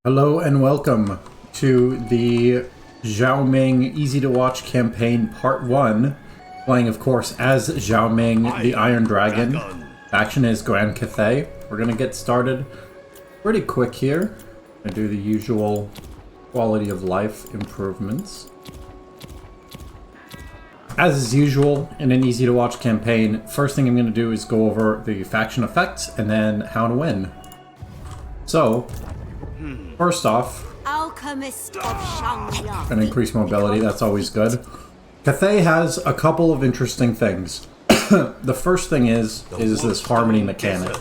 Hello and welcome to the Zhao Ming Easy to Watch campaign part 1. Playing, of course, as Zhao Ming, the Iron Dragon. Action is Grand Cathay. We're going to get started pretty quick here. I do the usual quality of life improvements. As is usual in an Easy to Watch campaign, first thing I'm going to do is go over the faction effects and then how to win. So, first off, Alchemist of Shangya. and increase mobility, that's always good. Cathay has a couple of interesting things. The first thing is this harmony mechanic.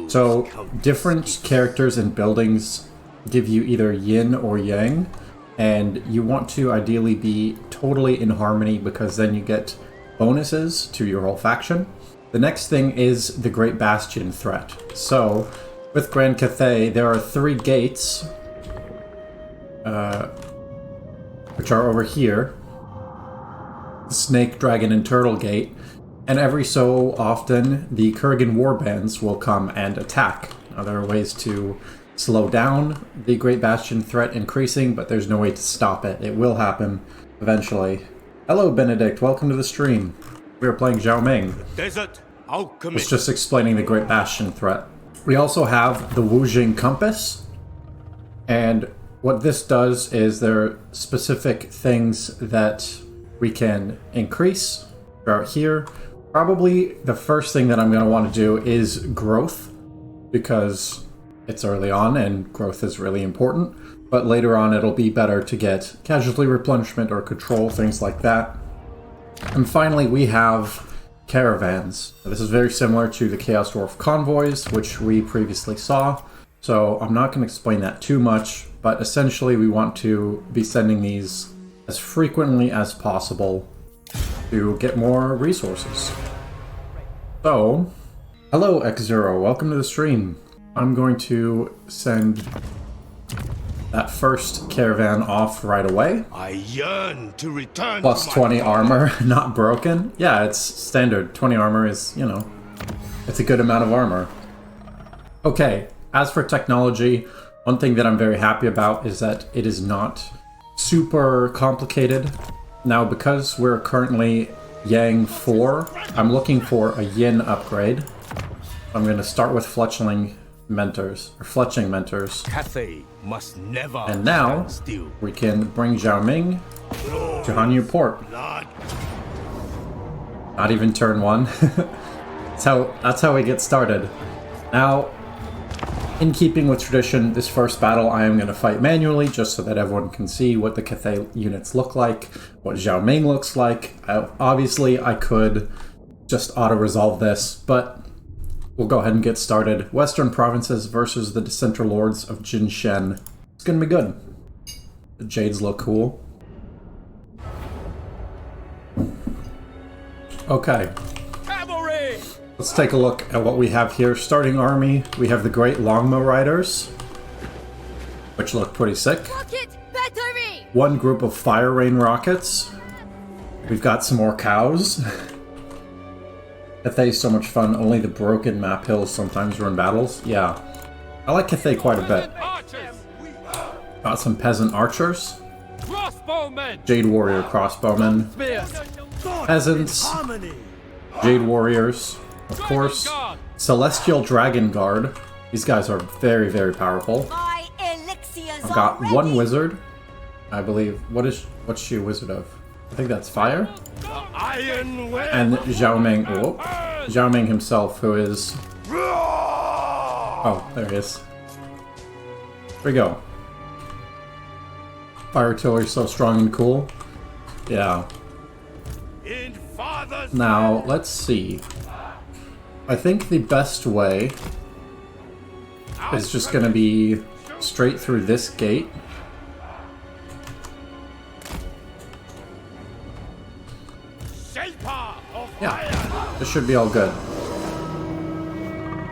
So, different characters and buildings give you either yin or yang, and you want to ideally be totally in harmony because then you get bonuses to your whole faction. The next thing is the Great Bastion threat. So, with Grand Cathay, there are 3 gates, which are over here. Snake, Dragon, and Turtle Gate. And every so often, the Kurgan warbands will come and attack. Now, there are ways to slow down the Great Bastion threat increasing, but there's no way to stop it. It will happen eventually. Hello, Benedict. Welcome to the stream. We are playing Zhao Ming. Desert Alchemist. It's just explaining the Great Bastion threat. We also have the Wujing Compass, and what this does is there are specific things that we can increase throughout here. Probably the first thing that I'm going to want to do is growth, because it's early on and growth is really important, but later on it'll be better to get casualty replenishment or control, things like that. And finally we have caravans. This is very similar to the Chaos Dwarf convoys, which we previously saw, so I'm not going to explain that too much, but essentially we want to be sending these as frequently as possible to get more resources. So, hello X0, welcome to the stream. I'm going to send that first caravan off right away. I yearn to return. Plus to 20 armor, not broken. Yeah, it's standard. 20 armor is, you know, it's a good amount of armor. Okay, as for technology, one thing that I'm very happy about is that it is not super complicated. Now, because we're currently Yang 4, I'm looking for a Yin upgrade. I'm going to start with Fletching Mentors. Cathay must never. And now, still. we can bring Zhao Ming to Hanyu Port. Blood. Not even turn 1. That's how we get started. Now, in keeping with tradition, this first battle I am going to fight manually, just so that everyone can see what the Cathay units look like, what Zhao Ming looks like. Obviously, I could just auto-resolve this, but we'll go ahead and get started. Western Provinces versus the Dissenter Lords of Jinshen. It's going to be good. The Jades look cool. Okay. Cavalry. Let's take a look at what we have here. Starting army, we have the Great Longma Riders, which look pretty sick. Rocket battery. One group of Fire Rain Rockets. We've got some more cows. Cathay's so much fun, only the broken map hills sometimes run battles. Yeah. I like Cathay quite a bit. Got some peasant archers. Crossbowmen. Jade Warrior crossbowmen. Peasants. Jade Warriors. Of course. Celestial Dragon Guard. These guys are very, very powerful. My elixirs I've got are one ready. wizard, I believe. What's she a wizard of? I think that's fire. Iron Will. And Zhao Ming. Oh, Zhao Ming himself, who is. Oh, there he is. Here we go. Fire artillery so strong and cool. Yeah. In father's. Now, let's see. I think the best way is just going to be straight through this gate. Shaper of Yeah, this should be all good.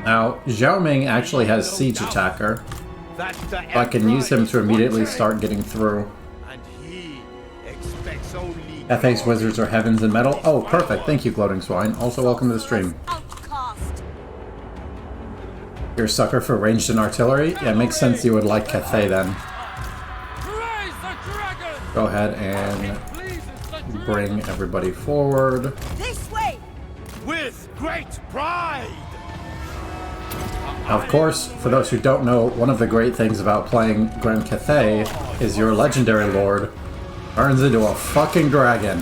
Now, Zhao Ming actually has Siege Attacker. That's the I can use him to immediately start getting through. And he expects only. Cathay's Wizards are Heavens and Metal. Oh, perfect. Thank you, Gloating Swine. Also, welcome to the stream. Outcast. You're a sucker for ranged and artillery? Yeah, it makes sense you would like Cathay then. Go ahead and bring everybody forward. This way! With great pride! Now, of course, for those who don't know, one of the great things about playing Grand Cathay is your legendary lord turns into a fucking dragon.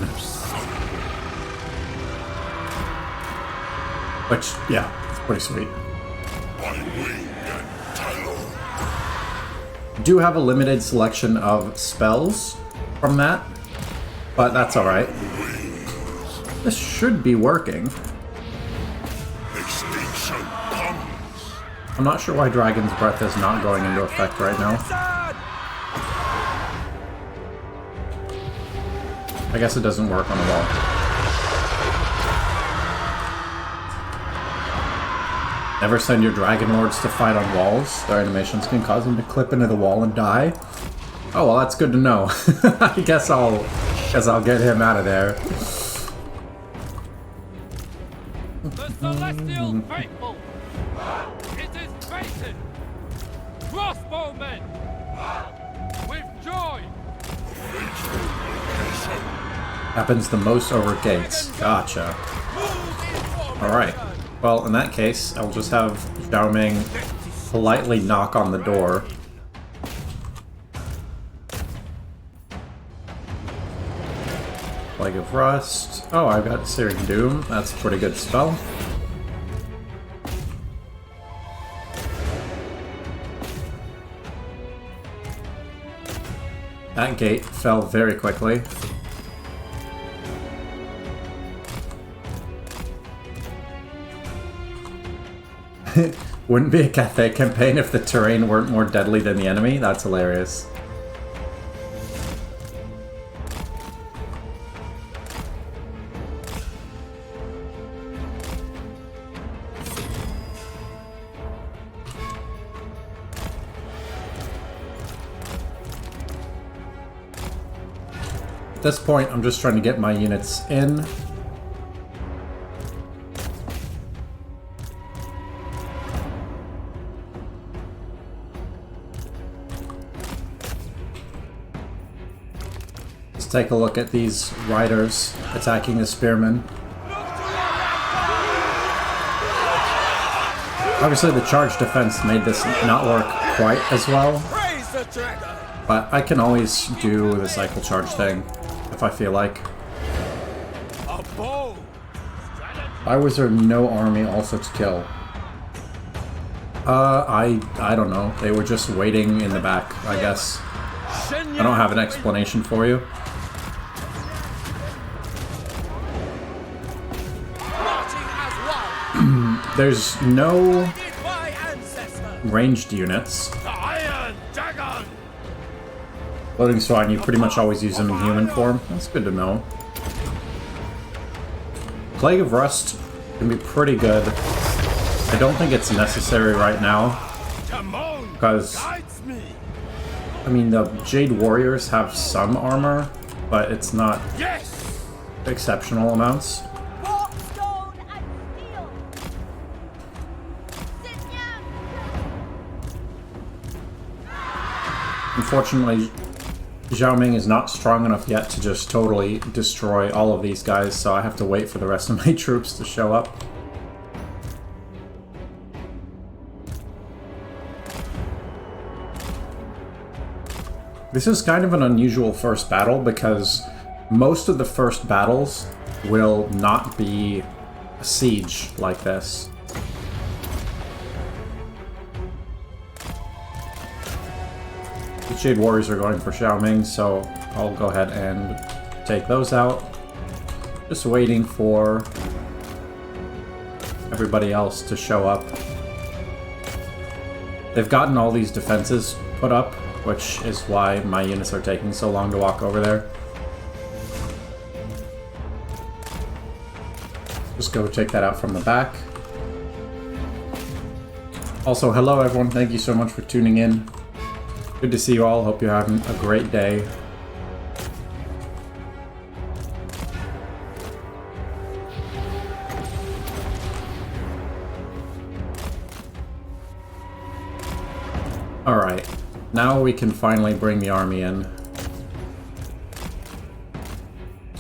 Which, yeah, it's pretty sweet. Do have a limited selection of spells from that, but that's alright. This should be working. I'm not sure why Dragon's Breath is not going into effect right now. I guess it doesn't work on the wall. Never send your Dragon Lords to fight on walls. Their animations can cause them to clip into the wall and die. Oh, well, that's good to know. I guess I'll get him out of there. The celestial faithful! It is fated! Crossbowmen! With joy! Happens the most over gates. Gotcha. Alright. Well, in that case, I'll just have Zhao Ming politely knock on the door. Plague of Rust. Oh, I've got Searing Doom. That's a pretty good spell. That gate fell very quickly. Wouldn't be a Cathay campaign if the terrain weren't more deadly than the enemy. That's hilarious. At this point, I'm just trying to get my units in. Let's take a look at these riders attacking the spearmen. Obviously, the charge defense made this not work quite as well, but I can always do the cycle charge thing if I feel like. Why was there no army also to kill? I don't know. They were just waiting in the back, I guess. I don't have an explanation for you. There's no ranged units. Loading Swine, you pretty much always use them in human form. That's good to know. Plague of Rust can be pretty good. I don't think it's necessary right now, because, I mean, the Jade Warriors have some armor, but it's not exceptional amounts. Unfortunately, Zhao Ming is not strong enough yet to just totally destroy all of these guys, so I have to wait for the rest of my troops to show up. This is kind of an unusual first battle because most of the first battles will not be a siege like this. The Jade Warriors are going for Zhao Ming, so I'll go ahead and take those out. Just waiting for everybody else to show up. They've gotten all these defenses put up, which is why my units are taking so long to walk over there. Just go take that out from the back. Also, hello everyone, thank you so much for tuning in. Good to see you all, hope you're having a great day. Alright, now we can finally bring the army in.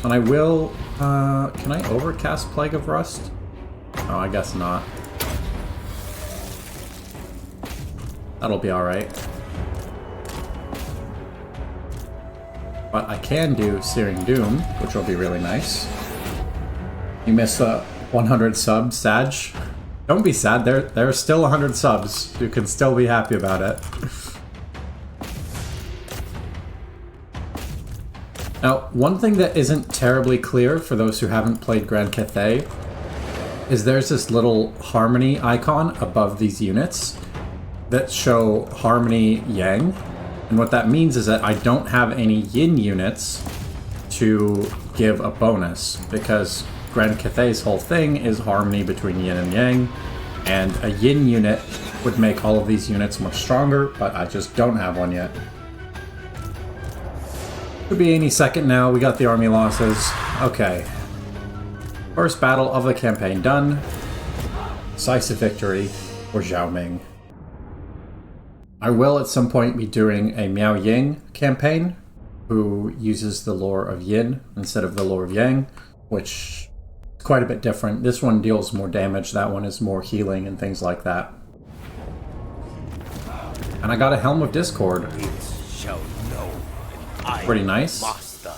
And I will, can I overcast Plague of Rust? Oh, I guess not. That'll be alright. But I can do Searing Doom, which will be really nice. You missed 100 subs, Sag. Don't be sad, there are still 100 subs. You can still be happy about it. Now, one thing that isn't terribly clear for those who haven't played Grand Cathay is there's this little harmony icon above these units that show harmony yang. And what that means is that I don't have any yin units to give a bonus, because Grand Cathay's whole thing is harmony between yin and yang, and a yin unit would make all of these units much stronger, but I just don't have one yet. Could be any second now. We got the army losses. Okay. First battle of the campaign done. Decisive victory for Zhao Ming. I will at some point be doing a Miao Ying campaign, who uses the lore of Yin instead of the lore of Yang, which is quite a bit different. This one deals more damage, that one is more healing and things like that. And I got a Helm of Discord. Pretty nice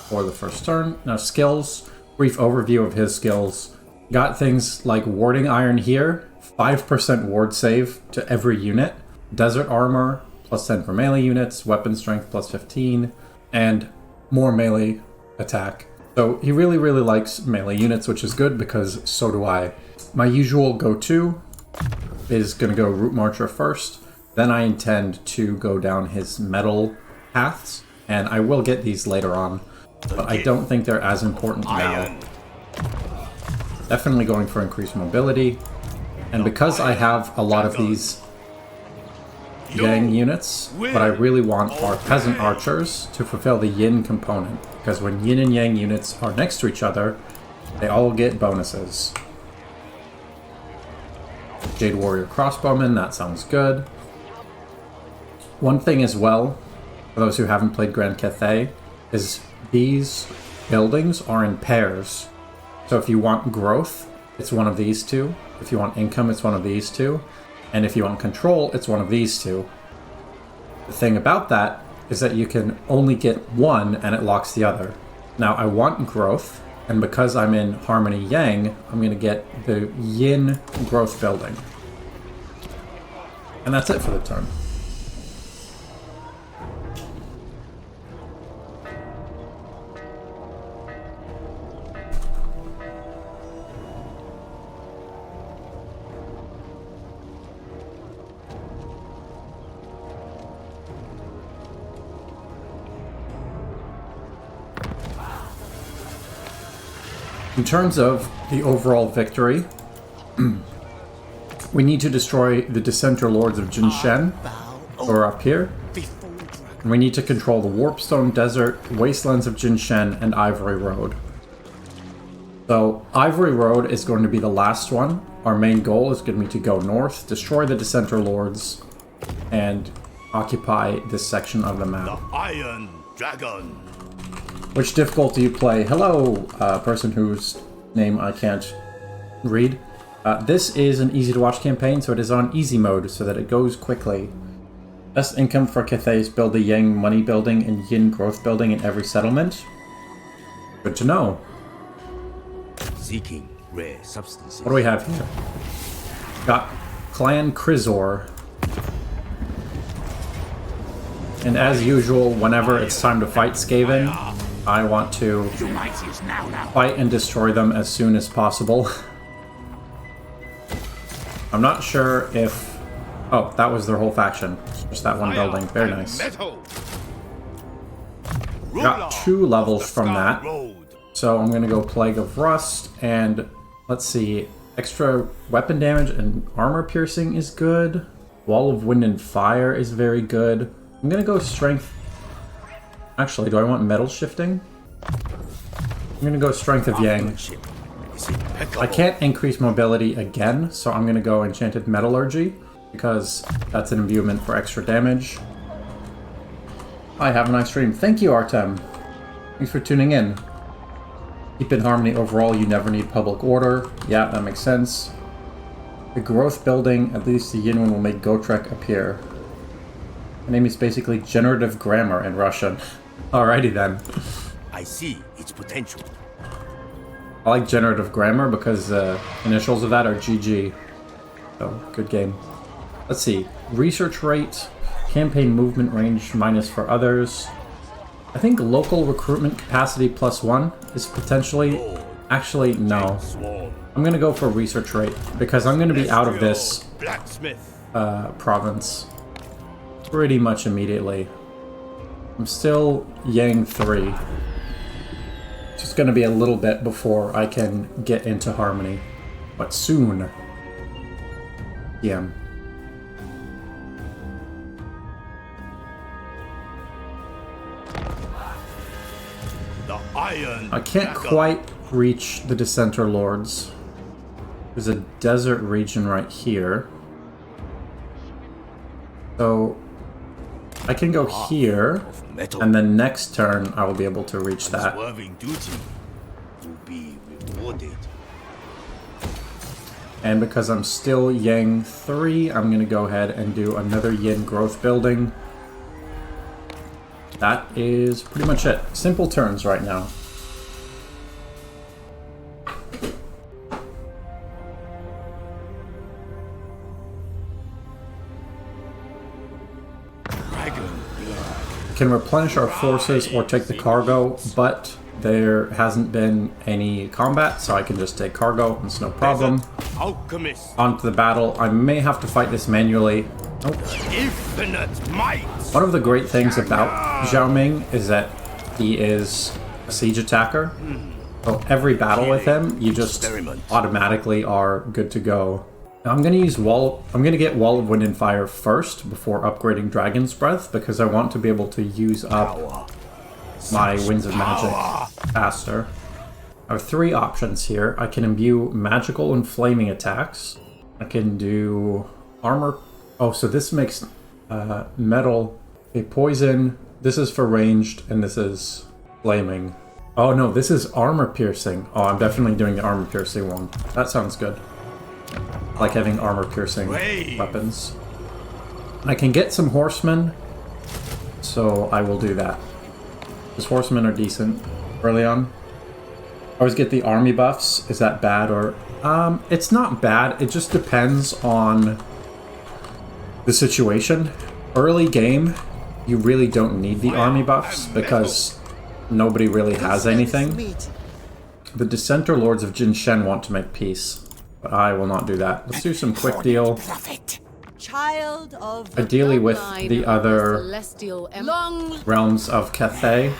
for the first turn. Now skills, brief overview of his skills. Got things like Warding Iron here, 5% ward save to every unit. Desert Armor, plus 10 for melee units, Weapon Strength plus 15, and more melee attack. So he really, really likes melee units, which is good because so do I. My usual go-to is going to go Root Marcher first, then I intend to go down his metal paths, and I will get these later on, but I don't think they're as important now. Definitely going for increased mobility, and because I have a lot of these Yang units, what I really want are Peasant Archers to fulfill the Yin component, because when Yin and Yang units are next to each other, they all get bonuses. Jade Warrior Crossbowman, that sounds good. One thing as well, for those who haven't played Grand Cathay, is these buildings are in pairs. So if you want growth, it's one of these two. If you want income, it's one of these two. And if you want control, it's one of these two. The thing about that is that you can only get one and it locks the other. Now I want growth, and because I'm in Harmony Yang, I'm going to get the Yin growth building. And that's it for the turn. In terms of the overall victory, we need to destroy the Dissenter Lords of Jinshen, who are up here. And we need to control the Warpstone Desert, Wastelands of Jinshen, and Ivory Road. So, Ivory Road is going to be the last one. Our main goal is going to be to go north, destroy the Dissenter Lords, and occupy this section of the map. The Iron Dragon. Which difficulty you play? Hello, person whose name I can't read. This is an easy to watch campaign, so it is on easy mode so that it goes quickly. Best income for Cathay is build the Yang money building and Yin growth building in every settlement. Good to know. Seeking rare substances. What do we have here? Got Clan Krizor. And as usual, whenever it's time to fight Skaven, I want to fight and destroy them as soon as possible. I'm not sure if... Oh, that was their whole faction. Just that one building. Very nice. Got 2 levels from that. So I'm going to go Plague of Rust, and let's see. Extra weapon damage and armor piercing is good. Wall of Wind and Fire is very good. I'm going to go Strength... Actually, do I want metal shifting? I'm going to go Strength of Yang. I can't increase mobility again, so I'm going to go Enchanted Metallurgy. because that's an imbuement for extra damage. Hi, have a nice stream. Thank you, Artem. Thanks for tuning in. Keep in harmony overall, you never need public order. Yeah, that makes sense. The growth building, at least the yin one, will make Gotrek appear. The name is basically generative grammar in Russian. Alrighty then. I see its potential. I like generative grammar because the initials of that are GG. So, good game. Let's see. Research rate, campaign movement range minus for others. I think local recruitment capacity +1 is potentially... Actually, no. I'm gonna go for research rate because I'm gonna be out of this province pretty much immediately. I'm still Yang 3. It's just gonna be a little bit before I can get into harmony. But soon. Yeah. The Iron I can't Dragon. quite reach the Dissenter Lords. There's a desert region right here. So I can go here, and then next turn I will be able to reach that. Swerving duty will be rewarded. And because I'm still Yang 3, I'm going to go ahead and do another Yin growth building. That is pretty much it. Simple turns right now. Can replenish our forces or take the cargo, but there hasn't been any combat, so I can just take cargo, it's no problem. Alchemist. Onto the battle. I may have to fight this manually. Oh. Infinite might. One of the great things about Zhao Ming is that he is a siege attacker. So every battle with him, you just automatically are good to go. Now I'm gonna use I'm gonna get Wall of Wind and Fire first before upgrading Dragon's Breath because I want to be able to use up my Winds of Magic faster. I have 3 options here. I can imbue magical and flaming attacks. I can do armor. Oh, so this makes metal a poison. This is for ranged, and this is flaming. Oh no, this is armor piercing. Oh, I'm definitely doing the armor piercing one. That sounds good. I like having armor piercing weapons. I can get some horsemen, so I will do that. Because horsemen are decent early on. I always get the army buffs. Is that bad or... it's not bad. It just depends on the situation. Early game, you really don't need the army buffs because nobody really has anything. The Dissenter Lords of Jin Shen want to make peace, but I will not do that. Let's do some quick deal. Child of Ideally with the other realms of Cathay.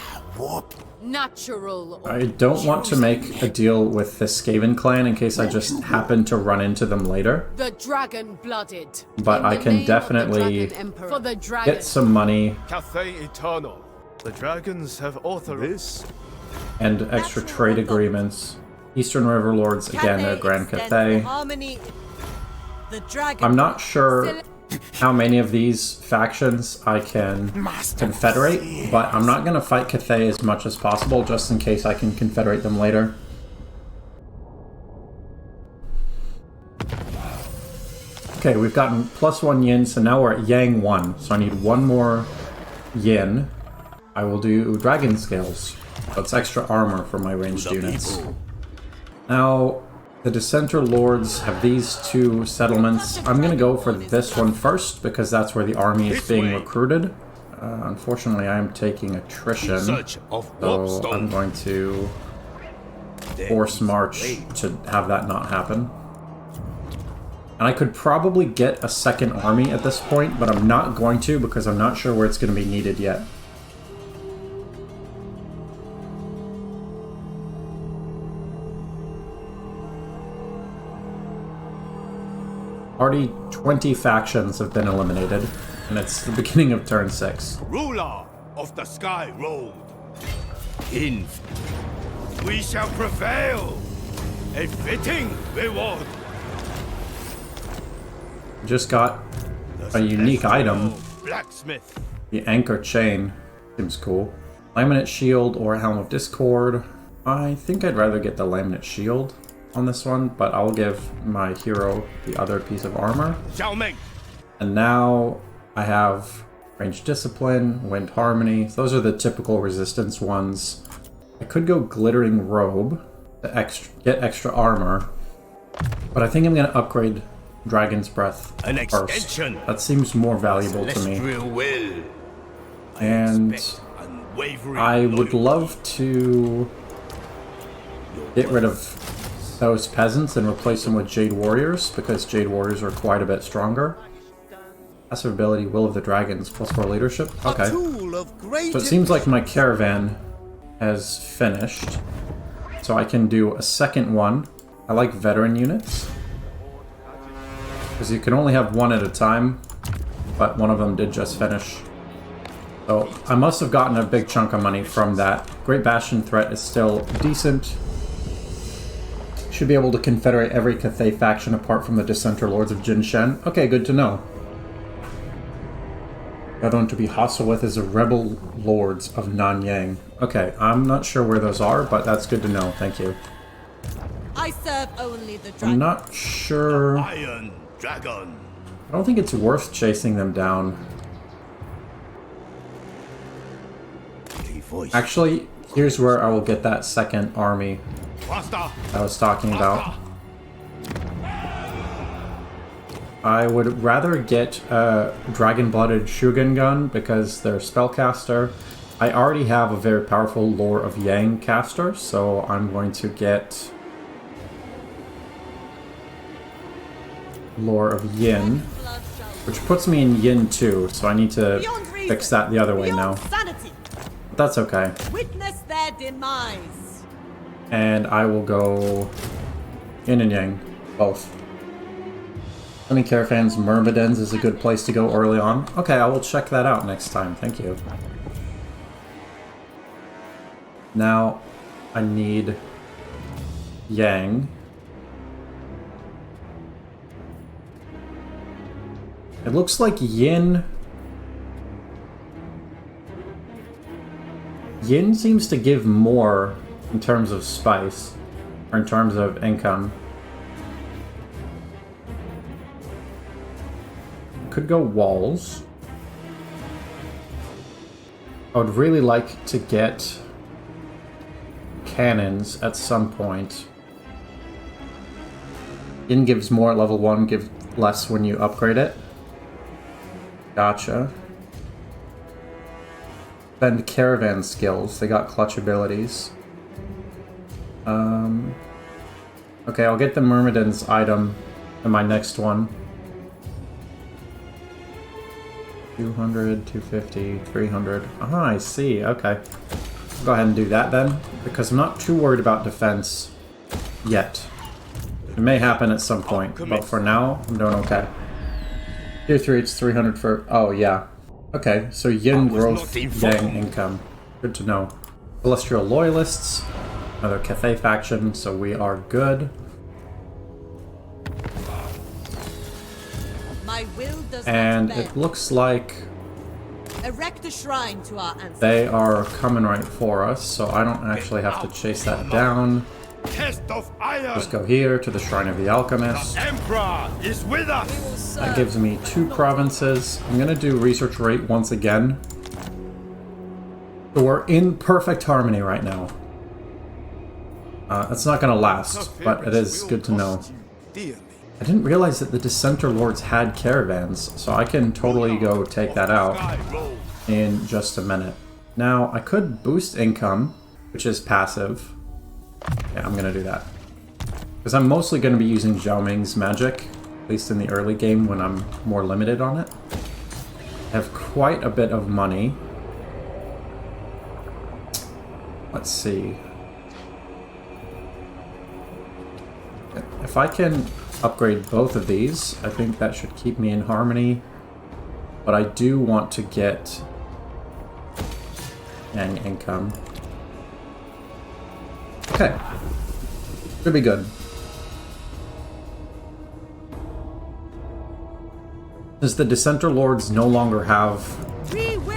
Natural. I don't want to make a deal with the Skaven clan in case I just happen to run into them later. The dragon-blooded. But I can definitely get some money Cathay Eternal. The dragons have authored this. and extra trade agreements. Eastern River Lords, again, they're Grand Cathay. I'm not sure how many of these factions I can confederate, but I'm not going to fight Cathay as much as possible just in case I can confederate them later. Okay, we've gotten +1 yin, so now we're at Yang 1. So I need 1 more yin. I will do dragon scales. That's extra armor for my ranged units. Now, the Dissenter Lords have these 2 settlements. I'm going to go for this one first because that's where the army is being recruited. Unfortunately, I am taking attrition, so I'm going to force march to have that not happen. And I could probably get a second army at this point, but I'm not going to because I'm not sure where it's going to be needed yet. Already 20 factions have been eliminated, and it's the beginning of turn 6. Ruler of the Sky Road. In we shall prevail. A fitting reward. Just got a unique item. Blacksmith. The anchor chain seems cool. Laminate shield or helm of discord. I think I'd rather get the laminate shield on this one, but I'll give my hero the other piece of armor. Zhao Ming. And now I have range discipline, wind harmony. Those are the typical resistance ones. I could go glittering robe to get extra armor, but I think I'm going to upgrade dragon's breath An first. extension. That seems more valuable to me. Celestial will. And Unwavering I would loyalty. love to get rid of those peasants and replace them with Jade Warriors, because Jade Warriors are quite a bit stronger. Passive ability, Will of the Dragons, +4 leadership. Okay. Tool of great So it seems like my caravan has finished. So I can do a second one. I like veteran units, because you can only have one at a time, but one of them did just finish. So I must have gotten a big chunk of money from that. Great Bastion threat is still decent. Should be able to confederate every Cathay faction apart from the Dissenter Lords of Jin Shen. Okay, good to know. The other one to be hostile with is the Rebel Lords of Nanyang. Okay, I'm not sure where those are, but that's good to know. Thank you. I serve only the I'm dragon. not sure. Iron Dragon. I don't think it's worth chasing them down. A voice. Actually, here's where I will get that second army Faster. I was talking about. I would rather get a dragon-blooded Shugen gun because they're spellcaster. I already have a very powerful Lore of Yang caster, so I'm going to get Lore of Yin, which puts me in Yin 2, so I need to fix that the other way now. Beyond sanity. But that's okay. Witness their demise. And I will go Yin and Yang, both. Any Caravans, Myrmidons is a good place to go early on. Okay, I will check that out next time. Thank you. Now, I need Yang. It looks like Yin seems to give more in terms of spice, or in terms of income. Could go walls. I would really like to get cannons at some point. Yin gives more at level 1, gives less when you upgrade it. Gotcha. Spend caravan skills. They got clutch abilities. Okay, I'll get the Myrmidons item in my next one. 200, 250, 300. Ah, I see. Okay. I'll go ahead and do that then, because I'm not too worried about defense yet. It may happen at some point, but for now, I'm doing okay. Tier 3, it's 300 for... Oh, yeah. Okay, so Yin growth, Yang income. Good to know. Celestial Loyalists. Another Cathay faction, so we are good. My will does And not it bend. looks like Erect a shrine to our ancestors. they are coming right for us, so I don't actually have to chase that down. Test of iron. Just go here to the Shrine of the Alchemist. Emperor is with us. That gives me 2 provinces. I'm gonna do research rate once again. So we're in perfect harmony right now. It's not gonna last, but it is good to know. I didn't realize that the Dissenter Lords had caravans, so I can totally go take that out in just a minute. Now, I could boost income, which is passive. Yeah, I'm gonna do that. Because I'm mostly gonna be using Zhao Ming's magic, at least in the early game when I'm more limited on it. I have quite a bit of money. Let's see. If I can upgrade both of these, I think that should keep me in harmony. But I do want to get Yang income. Okay. Should be good. Since the Dissenter Lords no longer have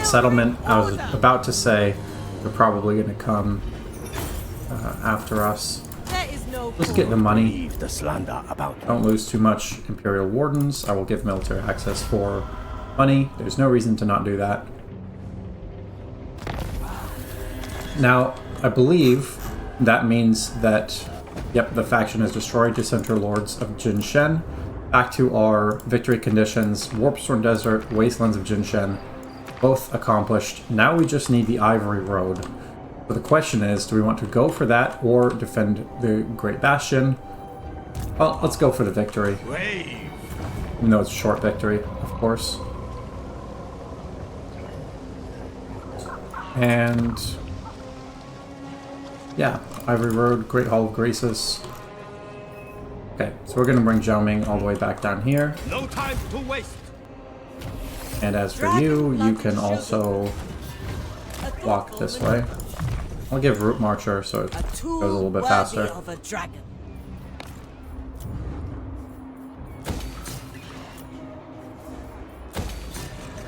settlement, I was about to say they're probably going to come after us. There is no Let's get the money. Leave the slander about. Don't lose too much Imperial Wardens. I will give military access for money. There's no reason to not do that. Now, I believe that means that, yep, the faction has destroyed Dissenter Lords of Jin Shen. Back to our victory conditions. Warpstorm Desert, Wastelands of Jin Shen, both accomplished. Now we just need the Ivory Road. So the question is, do we want to go for that or defend the Great Bastion? Well, let's go for the victory. Wave. Even though it's a short victory, of course. And yeah, Ivory Road, Great Hall of Graces. Okay, so we're going to bring Zhao Ming all the way back down here. No time to waste. And as for you, you can also walk this way. I'll give Root Marcher so it goes a little bit faster. Of a dragon.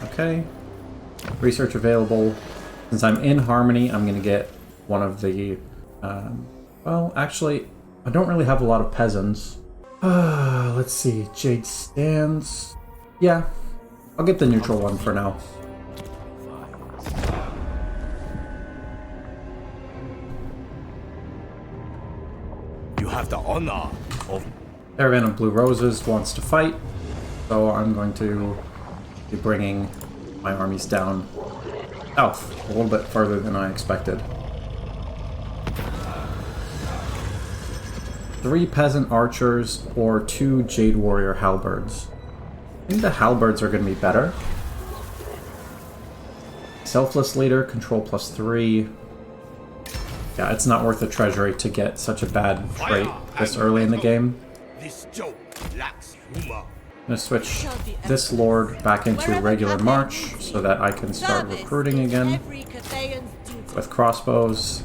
Okay. Research available. Since I'm in Harmony, I'm going to get one of the... well, actually, I don't really have a lot of peasants. Let's see. Jade Stands. Yeah. I'll get the neutral one for now. You have the honor of. Caravan of Blue Roses wants to fight, so I'm going to be bringing my armies down south, a little bit further than I expected. 3 peasant archers or 2 Jade Warrior halberds. I think the halberds are going to be better. Selfless leader, control +3. Yeah, it's not worth the treasury to get such a bad trait this early in the game. This joke lacks humor. I'm going to switch this lord back into regular march so that I can start recruiting again with crossbows.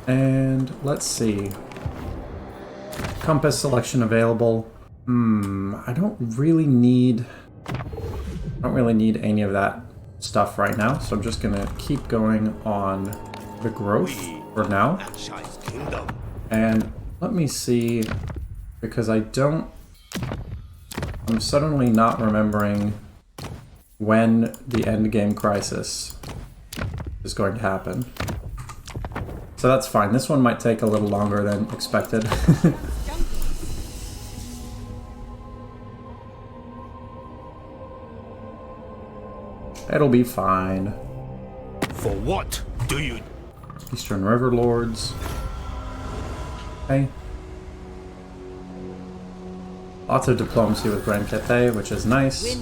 And let's see. Compass selection available. I don't really need any of that stuff right now, so I'm just gonna keep going on the growth for now. Aksai's kingdom. And let me see, because I'm suddenly not remembering when the endgame crisis is going to happen. So that's fine. This one might take a little longer than expected. It'll be fine. For what do you? Eastern River Lords. Okay. Lots of diplomacy with Grand Cathay, which is nice.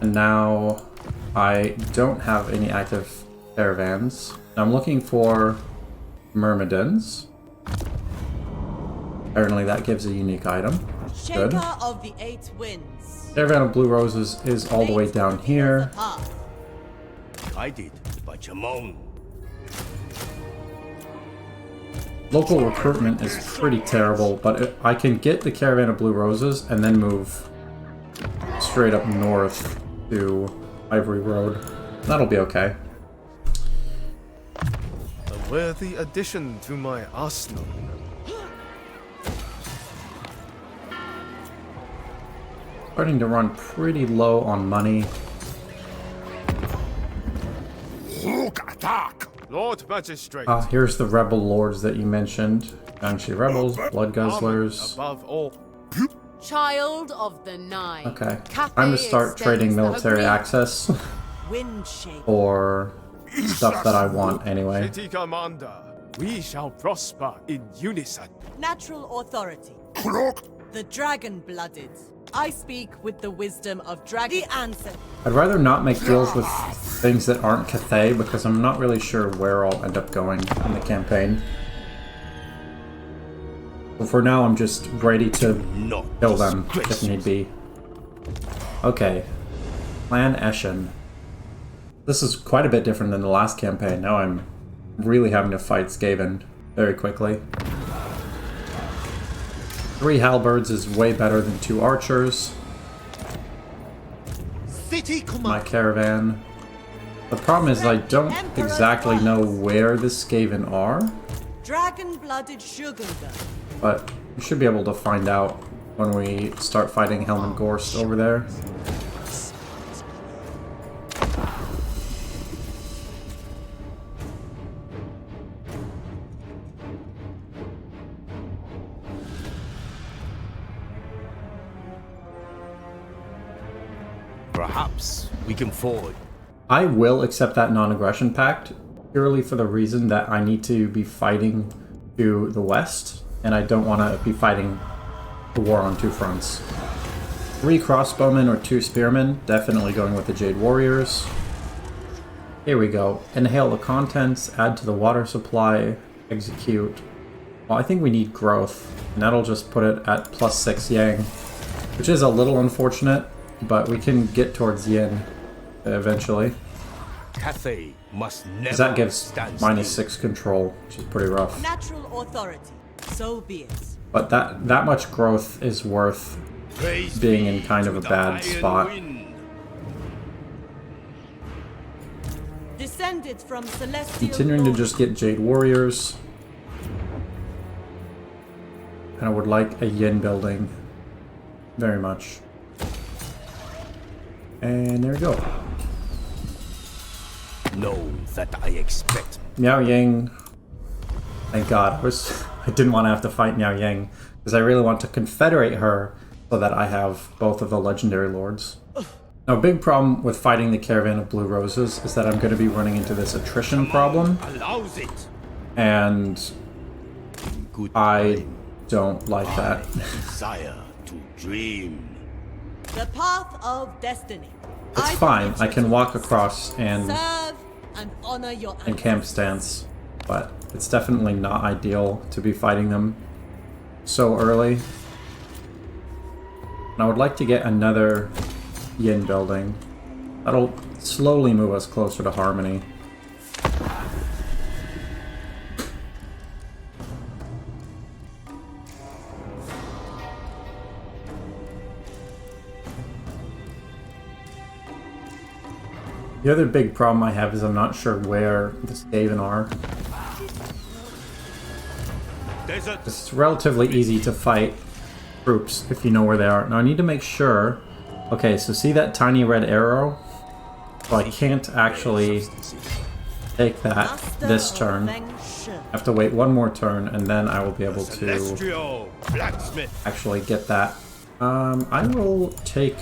And now I don't have any active caravans. I'm looking for Myrmidons. Apparently that gives a unique item. Good. Shaker of the 8 winds. Caravan of Blue Roses is all the way down here. Guided by Jamon. Local recruitment is pretty terrible, but I can get the Caravan of Blue Roses and then move straight up north to Ivory Road. That'll be okay. A worthy addition to my arsenal. Starting to run pretty low on money. Attack! Lord Magistrate. Here's the rebel lords that you mentioned. Gangshi rebels, blood guzzlers. Above all. Child of the Nine. Okay, Cathay time to start trading extends the military agreement. access Wind shaker. for stuff that I want anyway. City Commander, we shall prosper in unison. Natural authority. The dragon-blooded. I speak with the wisdom of dragon. The answer. I'd rather not make deals with things that aren't Cathay because I'm not really sure where I'll end up going in the campaign. But for now, I'm just ready to kill them if need be. Okay. Clan Eshin. This is quite a bit different than the last campaign. Now I'm really having to fight Skaven very quickly. 3 halberds is way better than 2 archers. City My command. caravan. The problem is I don't exactly know where the Skaven are, Dragon-blooded Sugarga. but we should be able to find out when we start fighting Helm Gorst over there. Perhaps we can forward. I will accept that non-aggression pact purely for the reason that I need to be fighting to the west, and I don't want to be fighting the war on 2 fronts. 3 crossbowmen or 2 spearmen, definitely going with the Jade Warriors. Here we go. Inhale the contents, add to the water supply, execute. Well, I think we need growth, and that'll just put it at +6 Yang, which is a little unfortunate, but we can get towards Yin eventually. Cathay must never Because that gives stand -6 still. control, which is pretty rough. Natural authority. So be it. But that much growth is worth Praise being in be kind of to a the bad Iron spot. Wind. Descended from celestial Continuing to lords. just get Jade Warriors. And I would like a Yin building. Very much. And there we go. Know that I expect. Miao Yang. Thank God. I didn't want to have to fight Miao Yang. Because I really want to confederate her so that I have both of the legendary lords. Now, a big problem with fighting the Caravan of Blue Roses is that I'm going to be running into this attrition problem. Allows it. And Good I time. don't like that. Desire to dream. The path of destiny. It's I fine. permit I you can to walk across and serve and honor your in camp stance, but it's definitely not ideal to be fighting them so early. And I would like to get another Yin building. That'll slowly move us closer to harmony. The other big problem I have is I'm not sure where the Skaven are. Desert. It's relatively easy to fight troops if you know where they are. Now I need to make sure... Okay, so see that tiny red arrow? So I can't actually take that this turn. I have to wait one more turn and then I will be able to Celestial blacksmith. actually get that. I will take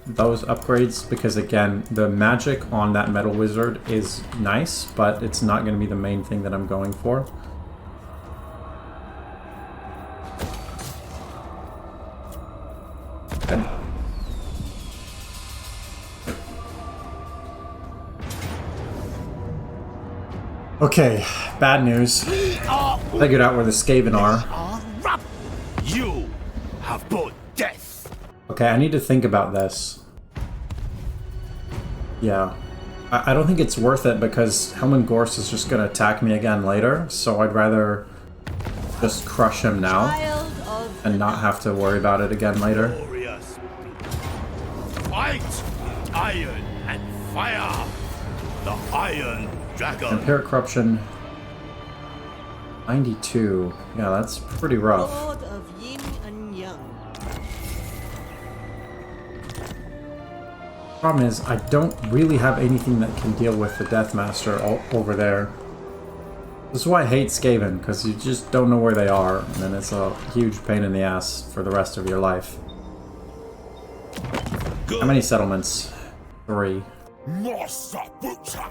those upgrades because again, the magic on that metal wizard is nice, but it's not going to be the main thing that I'm going for. Okay. Okay, bad news. Figured out where the Skaven are. You have brought death. Okay, I need to think about this. Yeah. I don't think it's worth it because Helm Gorst is just going to attack me again later, so I'd rather just crush him now Child of and not have to worry about it again later. Glorious. Fight iron and fire. The Iron Dragon. Imperial Corruption 92. Yeah, that's pretty rough. Lord of Yin and Yang. Problem is, I don't really have anything that can deal with the Deathmaster over there. This is why I hate Skaven, because you just don't know where they are, and then it's a huge pain in the ass for the rest of your life. Good. How many settlements? 3. Monster Butcher.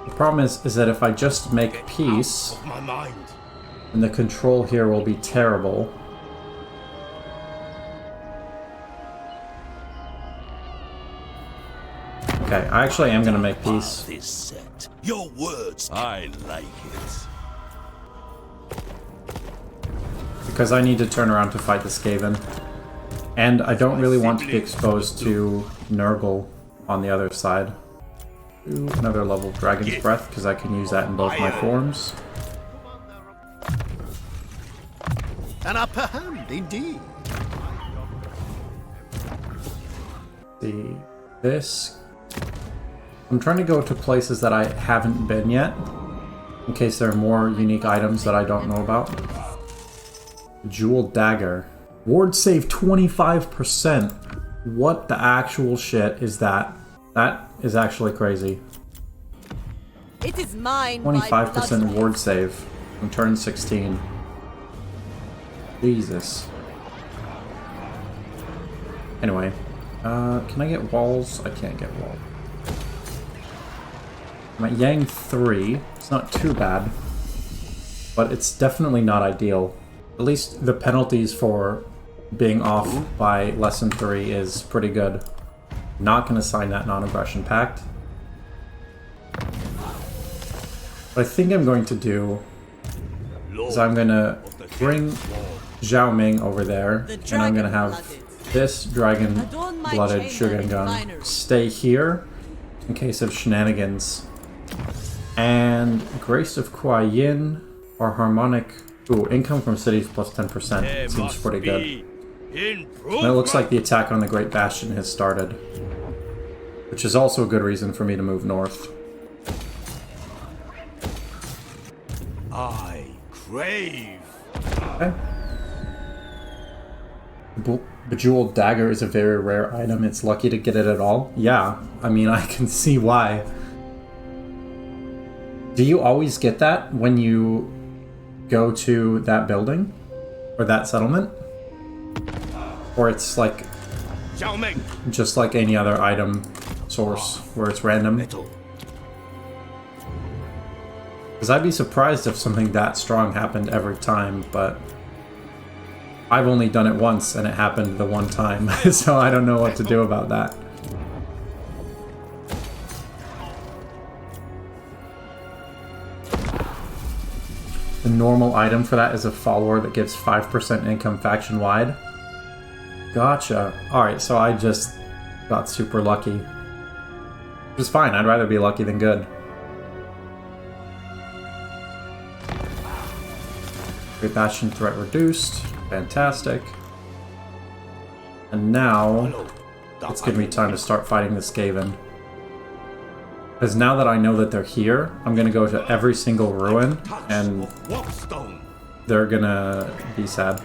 The problem is that if I just make peace, Of my mind. then the control here will be terrible. Okay, I actually am going to make peace. This set. Your words. I like it. Because I need to turn around to fight the Skaven. And I don't really want to be exposed to Nurgle on the other side. Ooh, another level of Dragon's Breath, because I can use that in both my forms. An upper hand, indeed. See this. I'm trying to go to places that I haven't been yet, in case there are more unique items that I don't know about. Jewel dagger. Ward save 25%. What the actual shit is that? That is actually crazy. It is mine. 25% ward save on turn 16. Jesus. Anyway, can I get walls? I can't get walls. I'm at Yang 3. It's not too bad, but it's definitely not ideal. At least the penalties for being off by less than 3 is pretty good. Not going to sign that non-aggression pact. What I think I'm going to do is I'm going to bring Zhao Ming over there, and I'm going to have this dragon-blooded sugar gun stay here in case of shenanigans. And Grace of Kuai Yin or Harmonic... Ooh, income from cities plus 10%. Seems pretty good. And it looks like the attack on the Great Bastion has started, which is also a good reason for me to move north. I crave. Okay. Bejeweled dagger is a very rare item. It's lucky to get it at all. Yeah, I mean, I can see why. Do you always get that when you go to that building? Or that settlement? Or it's like... Zhao Ming. Just like any other item source, where it's random? Because I'd be surprised if something that strong happened every time, but... I've only done it once, and it happened the one time, so I don't know what to do about that. The normal item for that is a follower that gives 5% income faction-wide. Gotcha. Alright, so I just got super lucky. Which is fine, I'd rather be lucky than good. Great Bastion threat reduced. Fantastic. And now, it's giving me time to start fighting the Skaven. Because now that I know that they're here, I'm going to go to every single ruin, and they're going to be sad.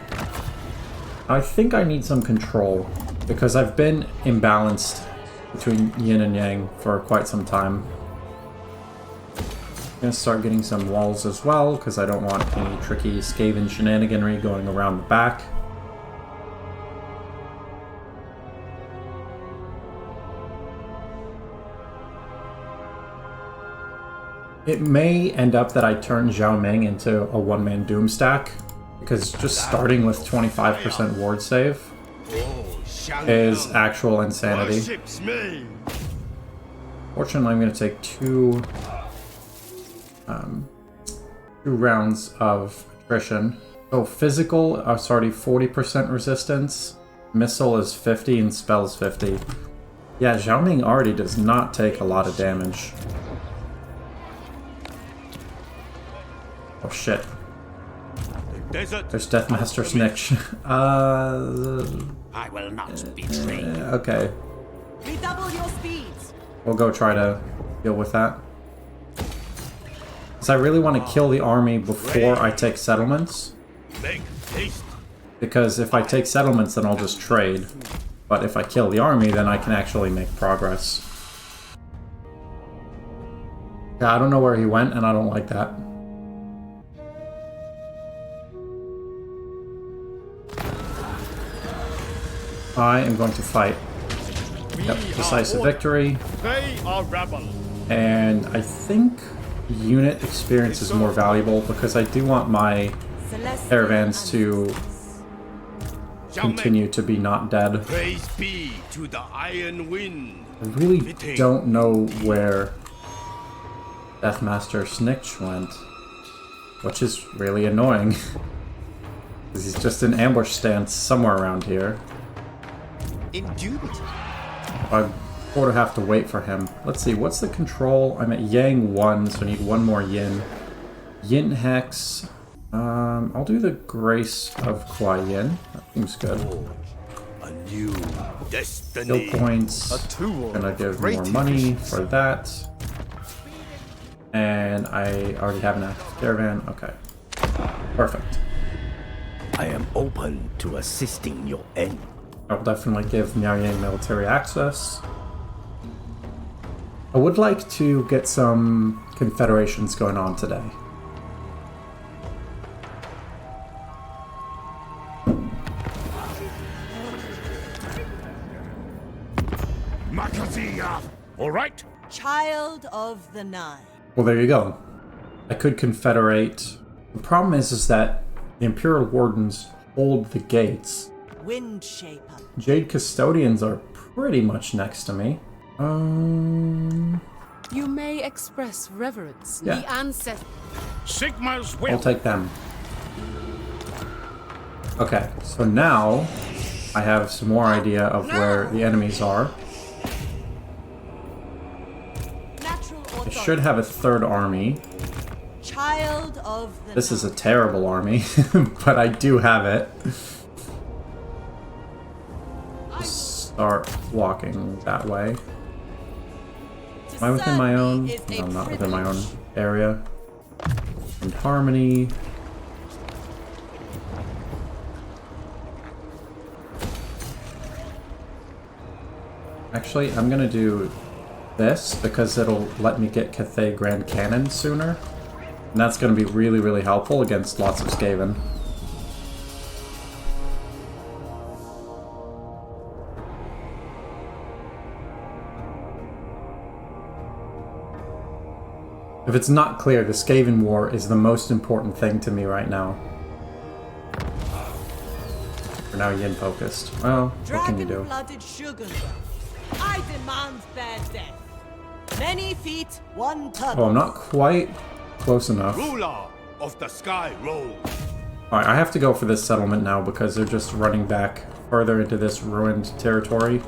I think I need some control, because I've been imbalanced between yin and yang for quite some time. I'm going to start getting some walls as well, because I don't want any tricky Skaven shenaniganry going around the back. It may end up that I turn Zhao Ming into a one-man Doom stack, because just starting with 25% ward save is actual insanity. Fortunately, I'm going to take two rounds of attrition. So physical, sorry, 40% resistance, missile is 50, and spell is 50. Yeah, Zhao Ming already does not take a lot of damage. Oh shit. There's Deathmaster Snitch. I will not betray you. Okay. Redouble your speeds. We'll go try to deal with that. Because I really want to kill the army before I take settlements. Because if I take settlements, then I'll just trade. But if I kill the army, then I can actually make progress. Yeah, I don't know where he went, and I don't like that. I am going to fight. Yep, decisive victory. They are rebels. And I think unit experience is more valuable because I do want my caravans to continue to be not dead. Praise be to the Iron Wind. I really don't know where Deathmaster Snitch went, which is really annoying. Because he's just in ambush stance somewhere around here. Indubitably. I sort of have to wait for him. Let's see, what's the control? I'm at Yang 1, so I need one more Yin. Yin Hex. I'll do the Grace of Kuai Yin. That seems good. A new Skill destiny. points. A tool Gonna of give great more money efficiency. for that. And I already have an active caravan. Okay. Perfect. I am open to assisting your end. I will definitely give Miaoying military access. I would like to get some confederations going on today. Makaziya! All right. Child of the Nine. Well, there you go. I could confederate. The problem is that the Imperial Wardens hold the gates. Wind Shaper. Jade Custodians are pretty much next to me. You may express reverence. Yeah. The ancestors. Sigma's I'll will. take them. Okay, so now I have some more idea of where the enemies are. Natural I authority. should have a third army. Child of the This is a Nine. terrible army, but I do have it. Start walking that way. Am I within my own? No, I'm not within my own area. And Harmony. Actually, I'm gonna do this because it'll let me get Cathay Grand Cannon sooner. And that's gonna be really, really helpful against lots of Skaven. If it's not clear, the Skaven War is the most important thing to me right now. We're now Yin focused. Well, what can you do? Dragon-blooded Shogun. I demand their death. Many feet, one turtle. Oh, I'm not quite close enough. Ruler of the Sky Road. Alright, I have to go for this settlement now because they're just running back further into this ruined territory.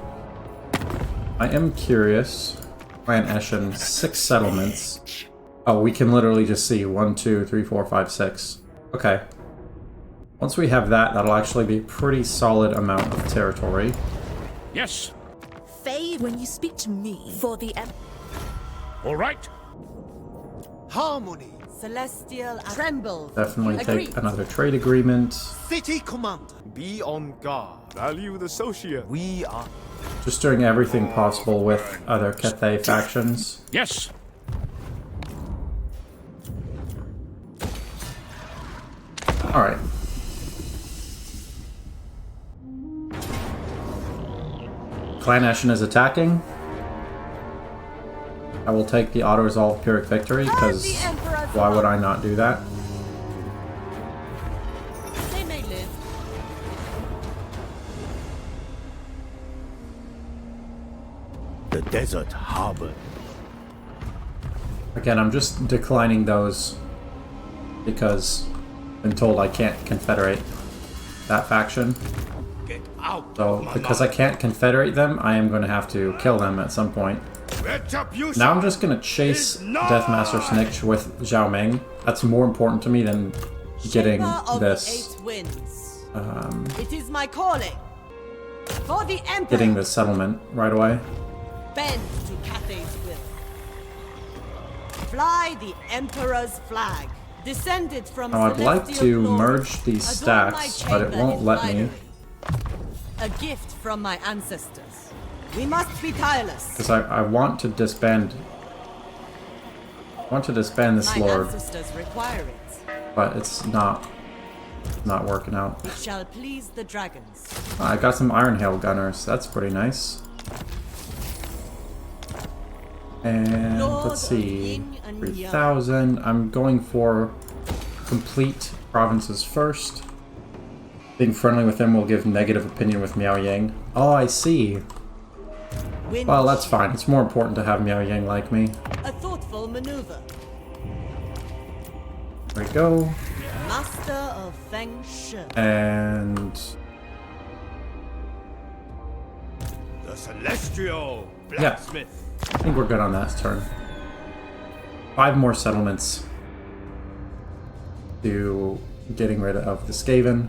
I am curious. Clan Eshin, 6 settlements. Oh, we can literally just see 1, 2, 3, 4, 5, 6. Okay. Once we have that, that'll actually be a pretty solid amount of territory. Yes. Fade when you speak to me for the All right. Harmony. Celestial tremble. Definitely Agreed. take another trade agreement. City commander. Be on guard. Valued associate. We are. Just doing everything possible with other Cathay factions. Yes. Alright. Clan Eshin is attacking. I will take the auto-resolve Pyrrhic Victory, because the Emperor's why would I not do that? They may live. The desert harbor. Again, I'm just declining those because I've been told I can't confederate that faction. Get out. So, of my because I mind. can't confederate them, I am going to have to kill them at some point. Retribution. Now I'm just going to chase Deathmaster Snitch with Zhao Ming. That's more important to me than getting Shaper of this, the 8 winds. It is my calling. For the Emperor. getting this settlement right away. Bend to Cathay's will. Fly the Emperor's flag. Descended from Now, I'd like celestial to glory. merge these Adorn my stacks, but it chamber won't in let me. finery. A gift from my ancestors. We must be tireless. Because I want to disband. I want to disband this My lord, ancestors require it. but it's not working out. It shall please the dragons. I got some Iron Hail Gunners. That's pretty nice. And Lord let's of see, yin and 3,000. I'm going for complete provinces first. Being friendly with them will give negative opinion with Miaoying. Oh, I see. Wind Well, that's fine. It's more important to have Miaoying like me. a thoughtful maneuver. There we go. Master of Feng Shui. And The celestial Yeah. blacksmith. I think we're good on that turn. 5 more settlements to getting rid of the Skaven.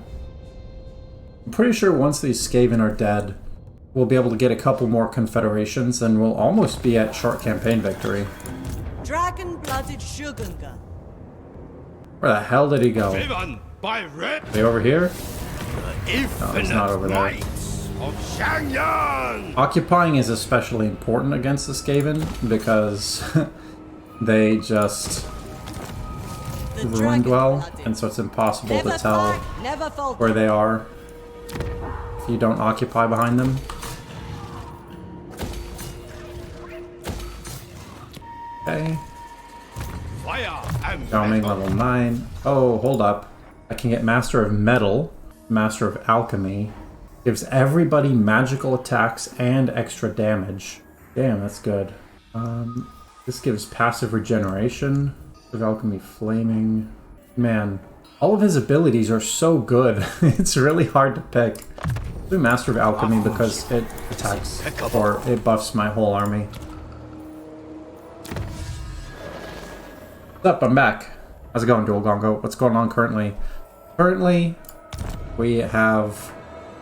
I'm pretty sure once these Skaven are dead, we'll be able to get a couple more confederations and we'll almost be at short campaign victory. Dragon-blooded Shogunga. Where the hell did he go? Driven by red. Are they over here? The infinite No, he's not over there. might of Xiangyang. Occupying is especially important against the Skaven because they just The ruin dwell, dragon-blooded. and so it's impossible Never to tell fight, never falter. where they are if you don't occupy behind them. Okay. Fire and Zhao Ming metal. level 9. Oh, hold up. I can get Master of Metal, Master of Alchemy. Gives everybody magical attacks and extra damage. Damn, that's good. This gives passive regeneration. Of Alchemy Flaming. Man, all of his abilities are so good. It's really hard to pick. Do Master of Alchemy because it attacks or it buffs my whole army. What's up? I'm back. How's it going, Dual Gongo? What's going on currently? Currently, we have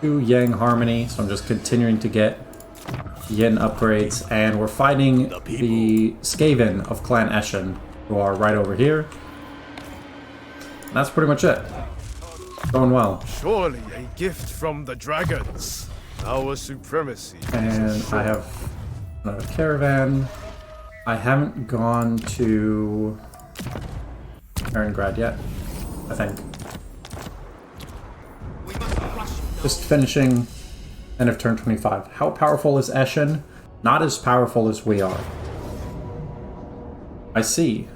2 Yang Harmony, so I'm just continuing to get Yin upgrades, and we're fighting the Skaven of Clan Eshin, who are right over here. And that's pretty much it. Going well. Surely a gift from the dragons. Our supremacy. And I have another caravan. I haven't gone to Erengrad yet, I think. Just finishing end of turn 25. How powerful is Eshin? Not as powerful as we are. I see.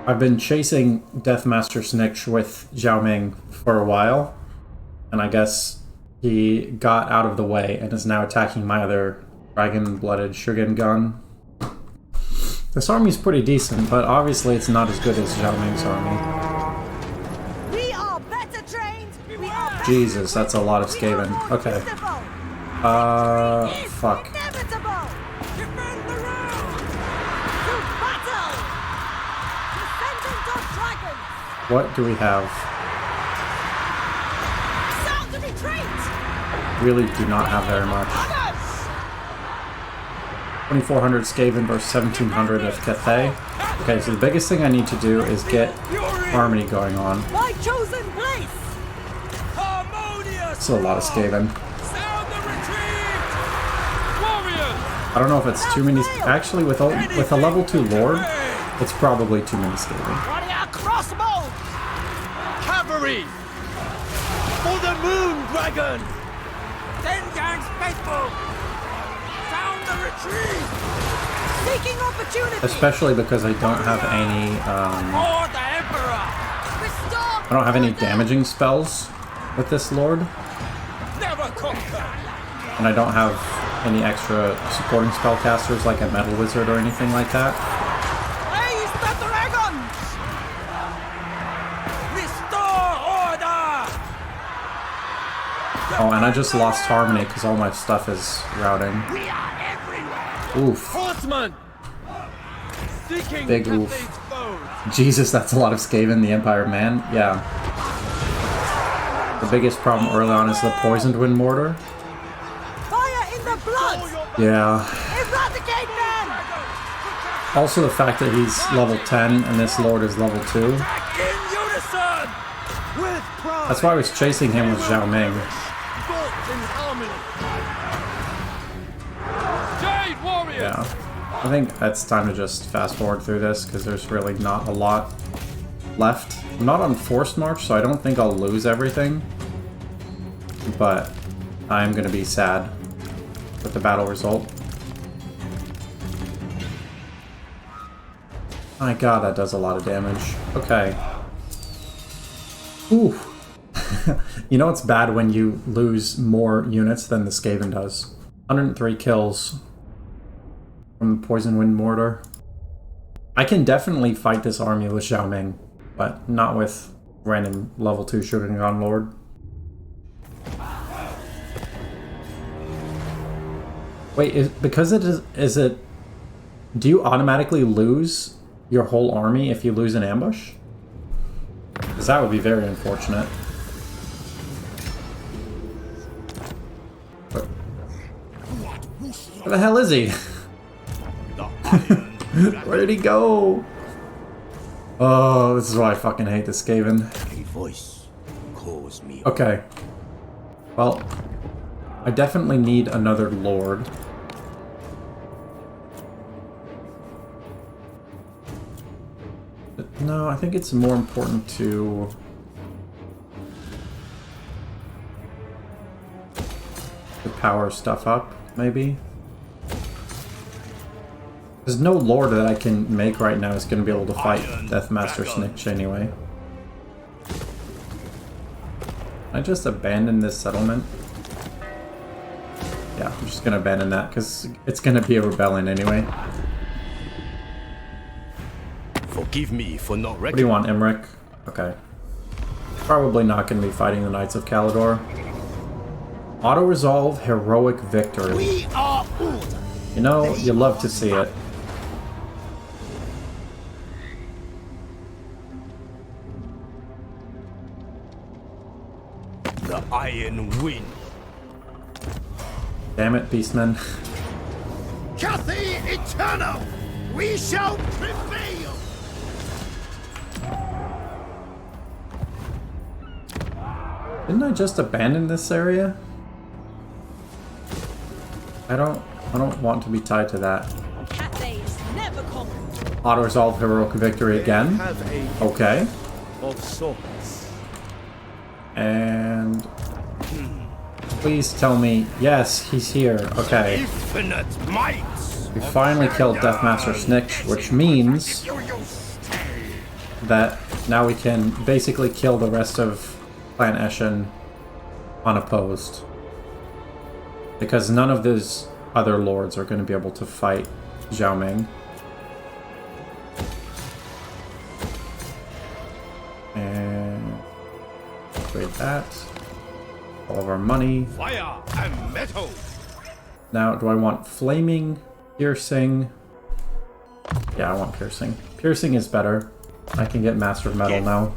I've been chasing Deathmaster Snitch with Zhao Ming for a while, and I guess he got out of the way and is now attacking my other dragon-blooded Shogun gun. This army's pretty decent, but obviously it's not as good as Zhao Ming's army. We are better trained. We are better Jesus, that's a lot of Skaven. Okay. Fuck. inevitable. Defend the road. To battle. Descendant of dragons. What do we have? Sound the retreat. Really do not have very much. 2,400 Skaven versus 1,700 of Cathay. Okay, so the biggest thing I need to do is get harmony going on. My chosen place. Harmonious. It's a lot of Skaven. Sound the retreat. Warriors. I don't know if it's too many. Actually, with a level 2 Lord, it's probably too many Skaven. Warrior crossbow! Cavalry! For the moon dragon! Zenjang's faithful. Sound the retreat. Seeking opportunity. Especially because I don't have any. For the Emperor. I don't have any damaging spells with this Lord, Never conquer. and I don't have any extra supporting spellcasters like a Metal Wizard or anything like that. Raise the dragons. Restore order. Oh, and I just lost harmony because all my stuff is routing. We are everywhere! Oof. Horsemen. Seeking Big oof. Cathay's foes. Jesus, that's a lot of Skaven, the Empire Man. Yeah. The biggest problem early on is the Poisoned Wind Mortar. Fire in the blood. Yeah. Eradicate them. Also the fact that he's level 10 and this Lord is level 2. In unison. With pride! That's why I was chasing him with Zhao Ming. Fought in harmony! Jade warriors. Yeah. I think it's time to just fast forward through this because there's really not a lot left. I'm not on Forced March, so I don't think I'll lose everything. But I'm going to be sad with the battle result. My god, that does a lot of damage. Okay. Ooh. You know it's bad when you lose more units than the Skaven does. 103 kills from the Poison Wind Mortar. I can definitely fight this army with Zhao Ming, but not with random level 2 Shogun Lord. Wait, because it is it... Do you automatically lose your whole army if you lose an ambush? Because that would be very unfortunate. Where the hell is he? Where did he go? Oh, this is why I fucking hate this Skaven. A voice calls me. Okay. Well, I definitely need another lord. But no, I think it's more important to... power stuff up, maybe? There's no lord that I can make right now is going to be able to fight Deathmaster Snitch anyway. Can I just abandon this settlement? Yeah, I'm just going to abandon that because it's going to be a rebellion anyway. Forgive me for not What do you want, Emmerich? Okay. Probably not going to be fighting the Knights of Caledor. Auto-resolve heroic victory. We are order. You know, you love to see it. The Iron Wind. Damn it, Beastmen. Cathay eternal. We shall prevail. Didn't I just abandon this area? I don't want to be tied to that. Cathay is never conquered. Auto-resolve heroic victory again. Have a Okay. of sorts. And please tell me, yes, he's here. Okay. Infinite might. We finally killed Deathmaster Snitch, which means that now we can basically kill the rest of Clan Eshin unopposed. Because none of these other lords are going to be able to fight Zhao Ming. And upgrade that. All of our money. Fire and metal. Now, do I want flaming, piercing? Yeah, I want piercing. Piercing is better. I can get Master of Metal now.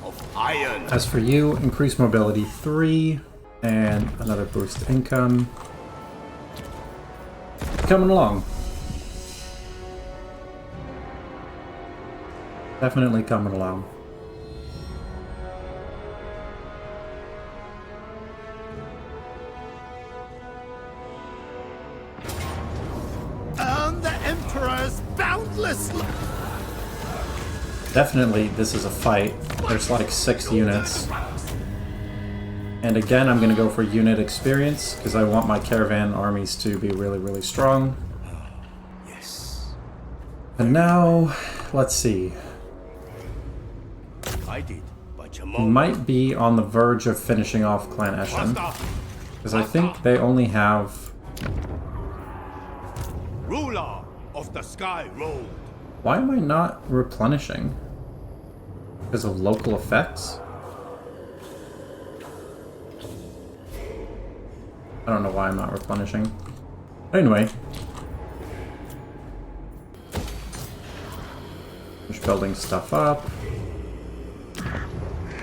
Of iron. As for you, increase mobility 3 and another boost income. Coming along. Definitely coming along. Earn the Emperor's boundless love. Definitely, this is a fight. There's like 6 units. And again, I'm going to go for unit experience, because I want my caravan armies to be really, really strong. Yes. And now, let's see. I did, but We Jamon. might be on the verge of finishing off Clan Eshin, because I think they only have... Ruler of the Sky Road. Why am I not replenishing? Because of local effects? I don't know why I'm not replenishing. Anyway. Just building stuff up.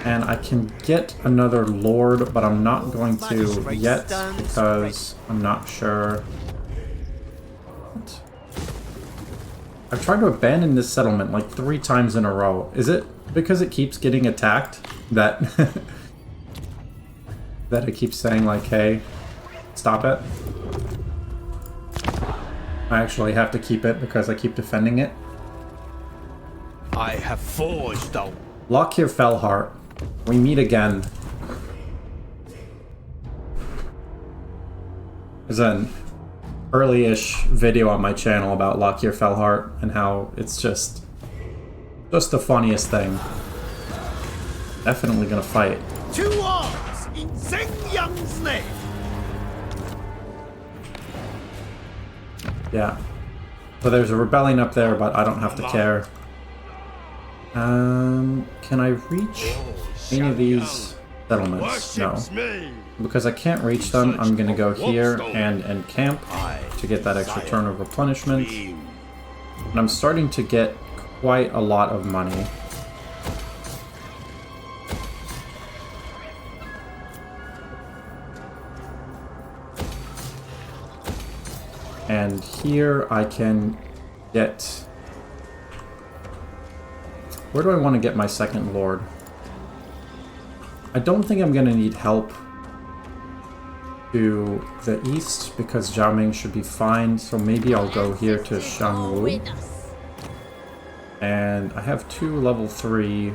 And I can get another lord, but I'm not going to yet because I'm not sure. What? I've tried to abandon this settlement like 3 times in a row. Is it because it keeps getting attacked that that it keeps saying like, hey, stop it? I actually have to keep it because I keep defending it. I have forged out. Lockyer Fellheart. We meet again. There's an early-ish video on my channel about Lockyer Fellheart and how it's just the funniest thing. Definitely gonna fight. 2 arms in Zheng Yang's name. Yeah. So there's a rebellion up there, but I don't have to care. Can I reach any of these settlements? No. Worships me. Because I can't reach them, I'm gonna go here and encamp to get that extra turn of replenishment. And I'm starting to get quite a lot of money. And here I can get... Where do I want to get my second lord? I don't think I'm going to need help to the east because Zhao Ming should be fine. So maybe I'll go here to Shangwu. And I have 2 level 3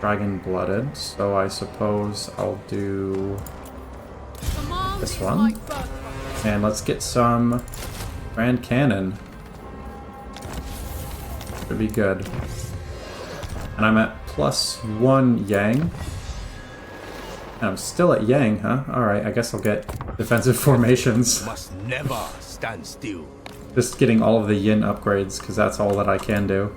dragon-blooded. So I suppose I'll do this one. And let's get some Grand Cannon. Should be good. And I'm at +1 Yang. And I'm still at Yang, huh? Alright, I guess I'll get defensive formations. Must never stand still. Just getting all of the Yin upgrades, because that's all that I can do.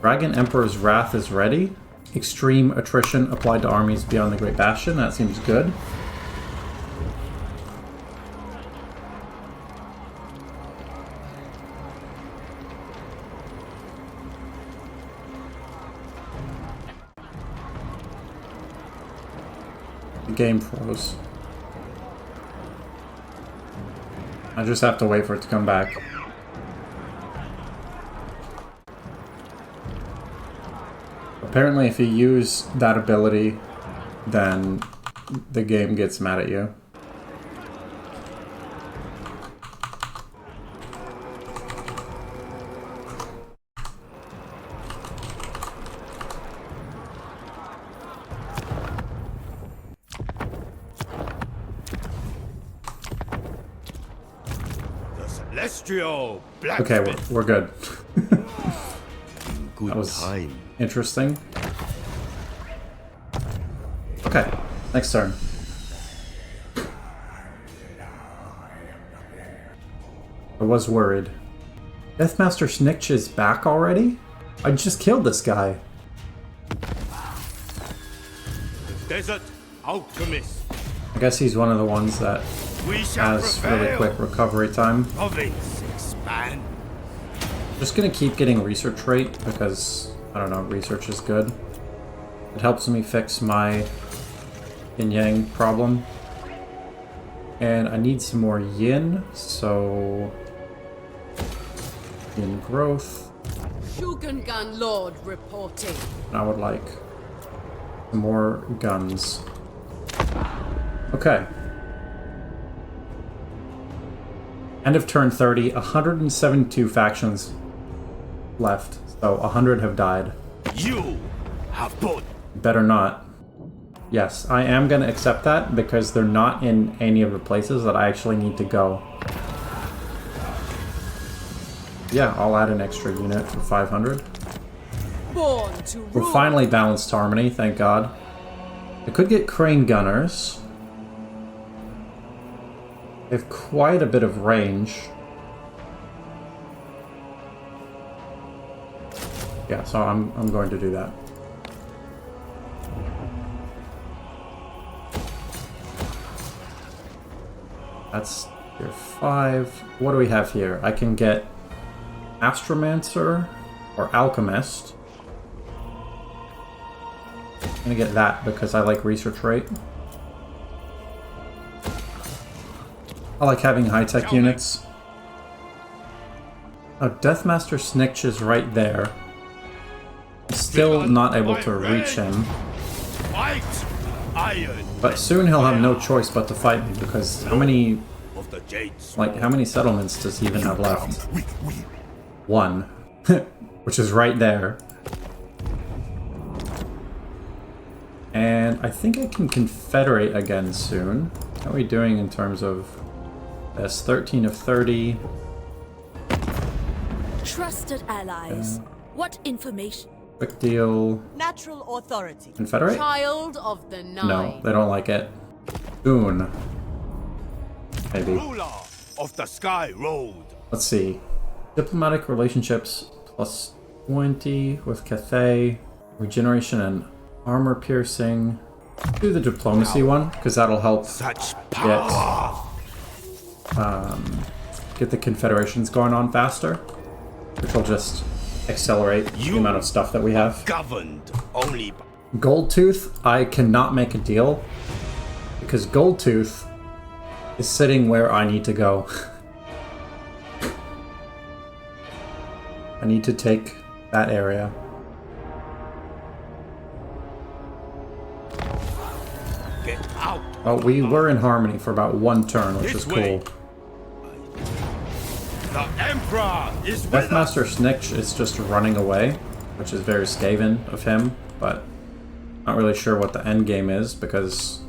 Dragon Emperor's Wrath is ready. Extreme attrition applied to armies beyond the Great Bastion. That seems good. Game froze. I just have to wait for it to come back. Apparently if you use that ability, then the game gets mad at you. Okay, we're good. That was interesting. Okay, next turn. I was worried. Deathmaster Snitch is back already? I just killed this guy. Desert Alchemist. I guess he's one of the ones that has really quick recovery time. Just gonna keep getting research rate because, I don't know, research is good. It helps me fix my yin yang problem. And I need some more yin, so yin growth. Shugengan Lord reporting. And I would like some more guns. Okay. End of turn 30, 172 factions left, so 100 have died. You have put. Better not. Yes, I am going to accept that because they're not in any of the places that I actually need to go. Yeah, I'll add an extra unit for 500. We're finally balanced harmony, thank God. I could get crane gunners. They have quite a bit of range. Yeah, so I'm going to do that. That's tier 5. What do we have here? I can get Astromancer or Alchemist. I'm gonna get that because I like research rate. I like having high-tech units. Oh, Deathmaster Snitch is right there. I'm still not able to reach him. But soon he'll have no choice but to fight me because how many settlements does he even have left? 1. Which is right there. And I think I can confederate again soon. How are we doing in terms of this? 13 of 30. Trusted allies. What information? Quick deal. Natural authority. Confederate? Child of the Nine. No, they don't like it. Boon. Maybe. Ruler of the Sky Road. Let's see. Diplomatic relationships plus 20 with Cathay. Regeneration and armor piercing. Do the diplomacy one, because that'll help get the confederations going on faster. which will just accelerate the amount of stuff that we have. Governed only by Goldtooth, I cannot make a deal because Goldtooth is sitting where I need to go. I need to take that area. get out. Oh, we were in harmony for about one turn, which is cool. The Emperor is with us. Deathmaster Snitch is just running away, which is very Skaven of him, but not really sure what the end game is because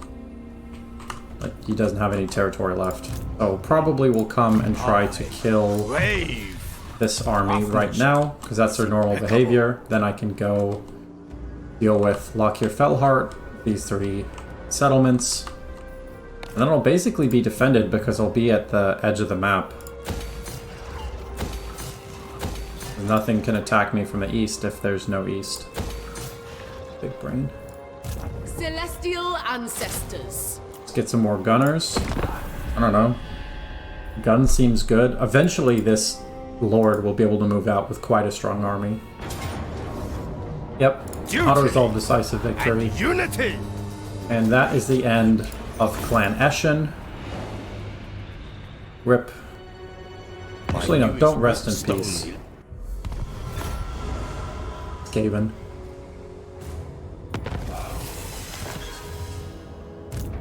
he doesn't have any territory left. So probably will come and try to kill this army right now, because that's their normal behavior. Then I can go deal with Lockyer Fellheart, these 3 settlements, and then I'll basically be defended because I'll be at the edge of the map. Nothing can attack me from the east if there's no east. Big brain. Celestial ancestors. Let's get some more gunners. I don't know. Gun seems good. Eventually this lord will be able to move out with quite a strong army. Yep. Auto-resolve decisive victory. Unity. And that is the end of Clan Eshin. Rip. Actually, no, don't rest in peace. Skaven.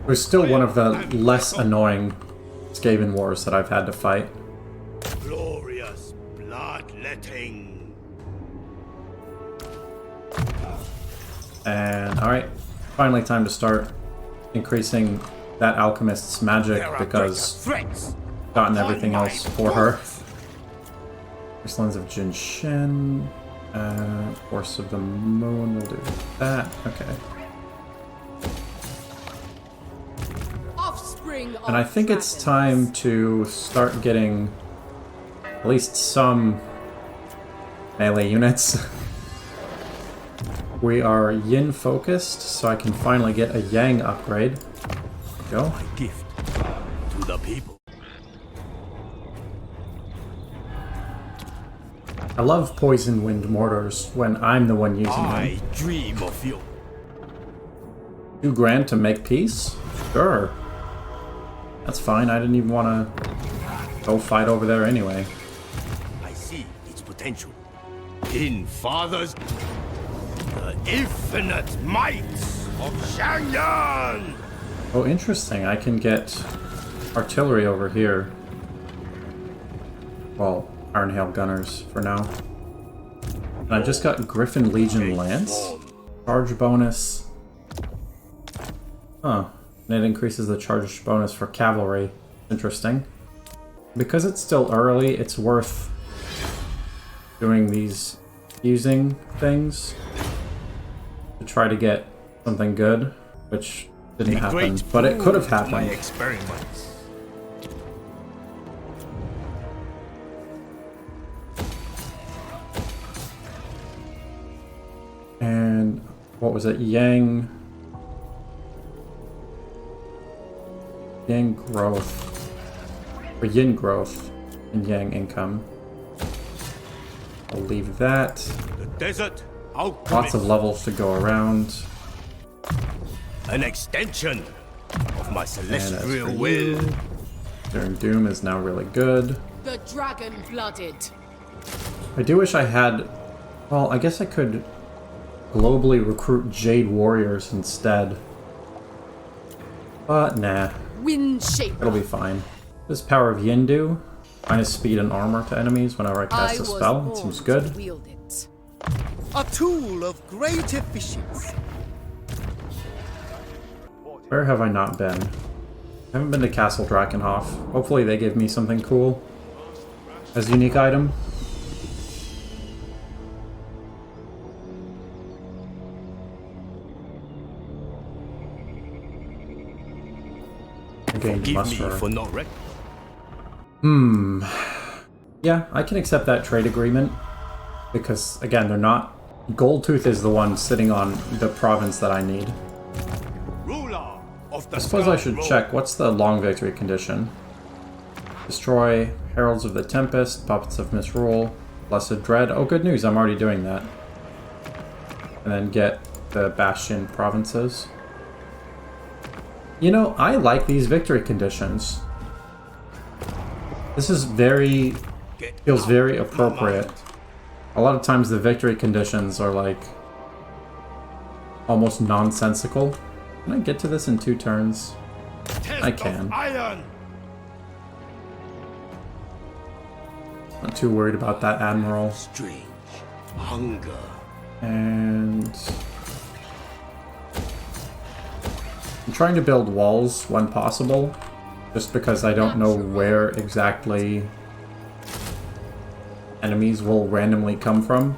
It was still one of the less annoying Skaven wars that I've had to fight. Glorious bloodletting. And alright, finally time to start increasing that alchemist's magic because I've gotten everything else for her. Lens of Jin Shin. Force of the Moon, we'll do that. Okay. Offspring And I think it's time to start getting at least some melee units. We are yin focused, so I can finally get a yang upgrade. Go. My gift to the people. I love poison wind mortars when I'm the one using I them. dream of you. $2 to make peace? Sure. That's fine, I didn't even want to go fight over there anyway. I see its potential. In Father's... the infinite might of Shangyan! Oh, interesting, I can get artillery over here. Well, Ironhail Gunners for now. And I just got Griffin Legion Lance. Charge bonus. Huh. And it increases the charge bonus for cavalry. Interesting. Because it's still early, it's worth doing these fusing things to try to get something good, which didn't happen. But it could have happened. Experiments. And what was it? Yang growth. Or yin growth and yang income. I'll leave that. The desert alchemist. Lots of levels to go around. An extension of my And as celestial for will. you, During Doom is now really good. The dragon-blooded. I do wish I had... Well, I guess I could globally recruit Jade Warriors instead. But nah, Wind shape. it'll be fine. This Power of Yin do, minus speed and armor to enemies whenever I cast a spell. It seems good. Wield it. A tool of great efficiency. Where have I not been? I haven't been to Castle Drakenhof. Hopefully they give me something cool as a unique item. Again, Give me muster. for not rec. Yeah, I can accept that trade agreement because again, they're not. Goldtooth is the one sitting on the province that I need. Ruler of the I suppose I should Sky check. What's the long victory condition? Destroy Heralds of the Tempest, Puppets of Misrule. Blessed Dread. Oh, good news, I'm already doing that. And then get the Bastion provinces. You know, I like these victory conditions. This is feels very appropriate. A lot of times the victory conditions are like almost nonsensical. Can I get to this in 2 turns? I can. Not too worried about that admiral. Strange hunger. And I'm trying to build walls when possible, just because I don't know where exactly enemies will randomly come from.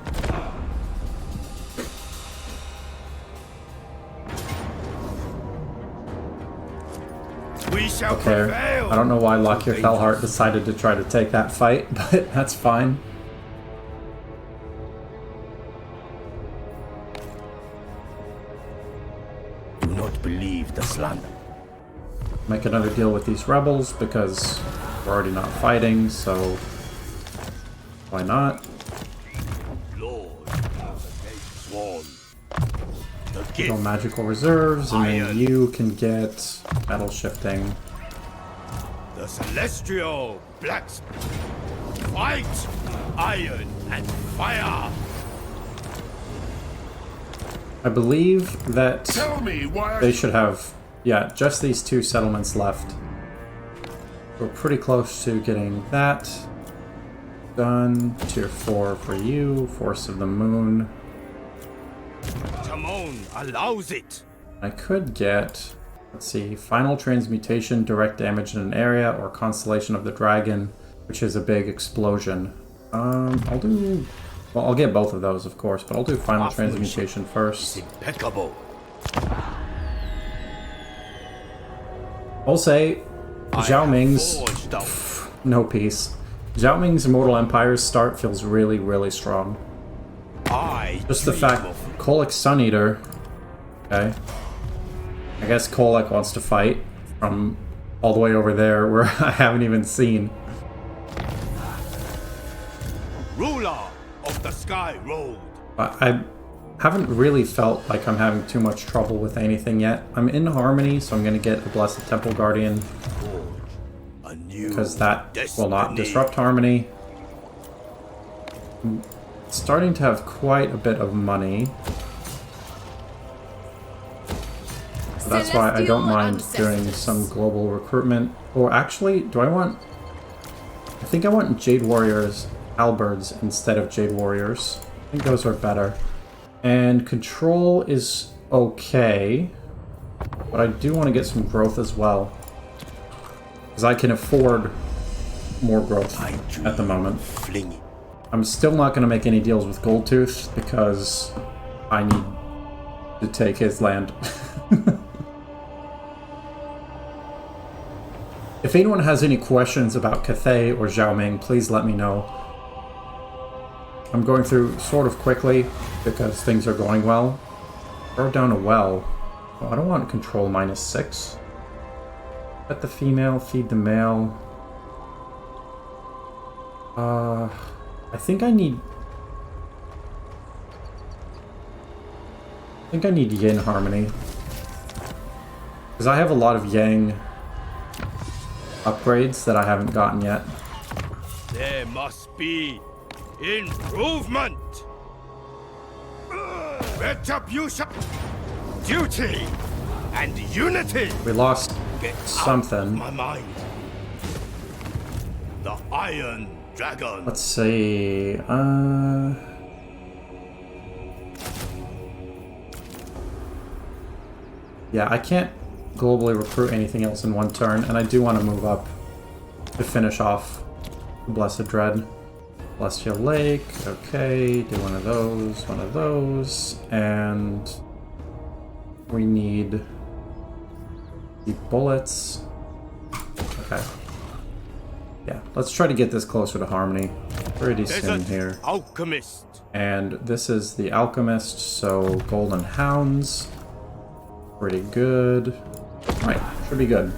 We shall Okay, prevail. I don't know why Lockyer Fellhart decided to try to take that fight, but that's fine. Do not believe the slander. Make another deal with these rebels because we're already not fighting, so why not? Lord, sworn. The Go gift. magical reserves, and then you can get battle shifting. The celestial blacksmith. Fight, iron and fire. I believe that Tell me why. they should have, yeah, just these 2 settlements left. We're pretty close to getting that done. Tier 4 for you, Force of the Moon. Timon allows it. I could get, let's see, Final Transmutation, direct damage in an area, or Constellation of the Dragon, which is a big explosion. I'll get both of those, of course, but I'll do Final Transmutation first. Impeccable. I'll say, Zhao Ming's Forged out. no peace. Zhao Ming's Immortal Empires start feels really, really strong. Just the fact, Kolek's Sun Eater. Okay. I guess Kolek wants to fight from all the way over there where I haven't even seen. Ruler of the Sky Road. I haven't really felt like I'm having too much trouble with anything yet. I'm in Harmony, so I'm going to get a Blessed Temple Guardian, A new because that will not destiny. disrupt Harmony. I'm starting to have quite a bit of money. So that's why I don't mind doing some global recruitment. Or actually, do I want... I think I want Jade Warriors, Halberds, instead of Jade Warriors. I think those are better. And control is okay, but I do want to get some growth as well, because I can afford more growth at the moment. Fling. I'm still not going to make any deals with Goldtooth because I need to take his land. If anyone has any questions about Cathay or Zhao Ming, please let me know. I'm going through sort of quickly because things are going well. Throw down a well. Oh, I don't want control -6. Let the female, feed the male. I think I need Yin Harmony. Because I have a lot of Yang upgrades that I haven't gotten yet. There must be improvement. Retribution, duty, and unity. We lost Get something. out of my mind. The Iron Dragon. Let's see. Yeah, I can't globally recruit anything else in one turn, and I do want to move up to finish off Blessed Dread. Celestial Lake, okay, do one of those, and we need the bullets. Okay. Yeah, let's try to get this closer to Harmony pretty soon here. Alchemist. And this is the Alchemist, so Golden Hounds. Pretty good. Alright, should be good.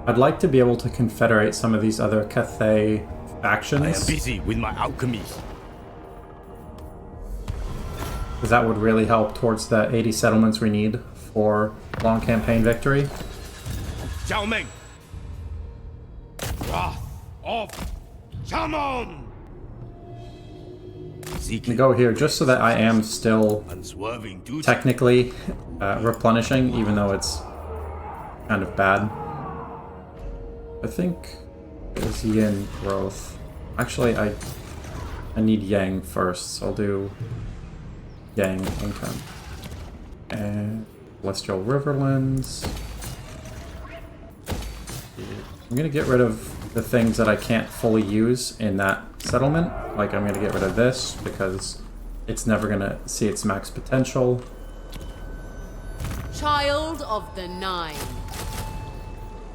I'd like to be able to confederate some of these other Cathay factions. I am busy with my alchemies. Because that would really help towards the 80 settlements we need for long campaign victory. Zhao Ming! Wrath of Shaman! We go here just so that I am still Unswerving duty. technically replenishing, even though it's kind of bad. I think there's yin growth. Actually, I need yang first, so I'll do yang income. And Celestial Riverlands. I'm gonna get rid of the things that I can't fully use in that settlement. Like, I'm gonna get rid of this because it's never gonna see its max potential. Child of the Nine.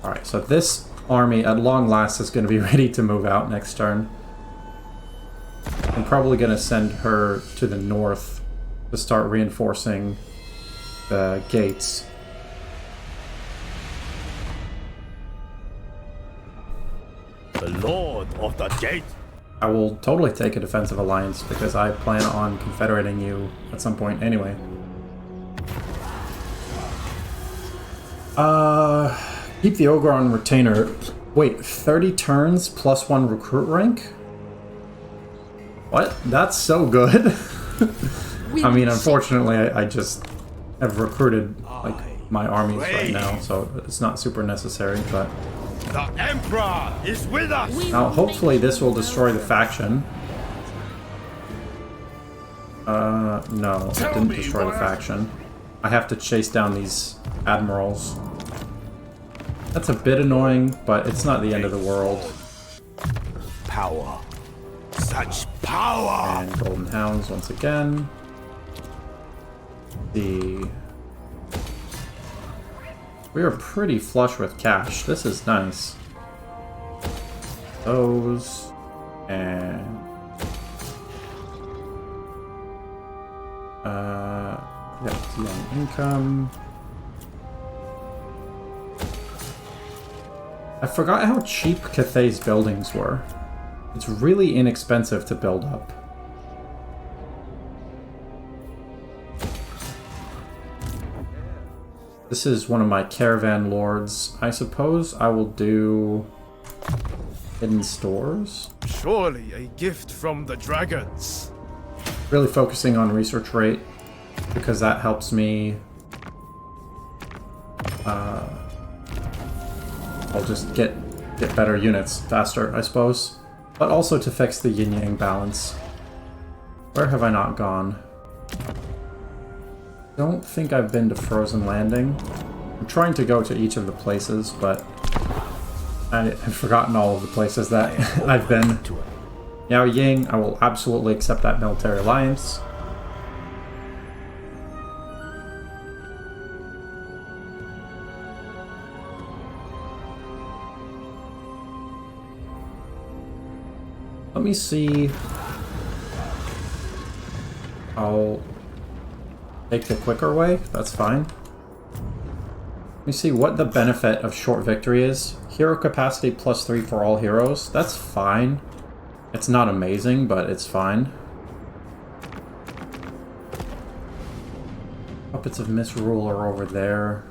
Alright, so this army at long last is gonna be ready to move out next turn. I'm probably gonna send her to the north to start reinforcing the gates. The Lord of the Gate. I will totally take a defensive alliance because I plan on confederating you at some point anyway. Keep the Ogre on retainer. Wait, 30 turns plus 1 recruit rank? What? That's so good. I mean, unfortunately, I just have recruited like my armies right now, so it's not super necessary, but... The Emperor is with us! Now, hopefully this will destroy the faction. No, it didn't destroy the faction. I have to chase down these admirals. That's a bit annoying, but it's not the end of the world. Power. Such power! And Golden Hounds once again. We are pretty flush with cash. This is nice. Those and young income. I forgot how cheap Cathay's buildings were. It's really inexpensive to build up. This is one of my caravan lords. I suppose I will do hidden stores. Surely a gift from the dragons. Really focusing on research rate because that helps me. I'll just get better units faster, I suppose. But also to fix the yin-yang balance. Where have I not gone? Don't think I've been to Frozen Landing. I'm trying to go to each of the places, but I've forgotten all of the places that I've been. Yao Ying, I will absolutely accept that military alliance. Let me see. I'll take the quicker way. That's fine. Let me see what the benefit of short victory is. Hero capacity +3 for all heroes. That's fine. It's not amazing, but it's fine. Puppets of Misrule are over there.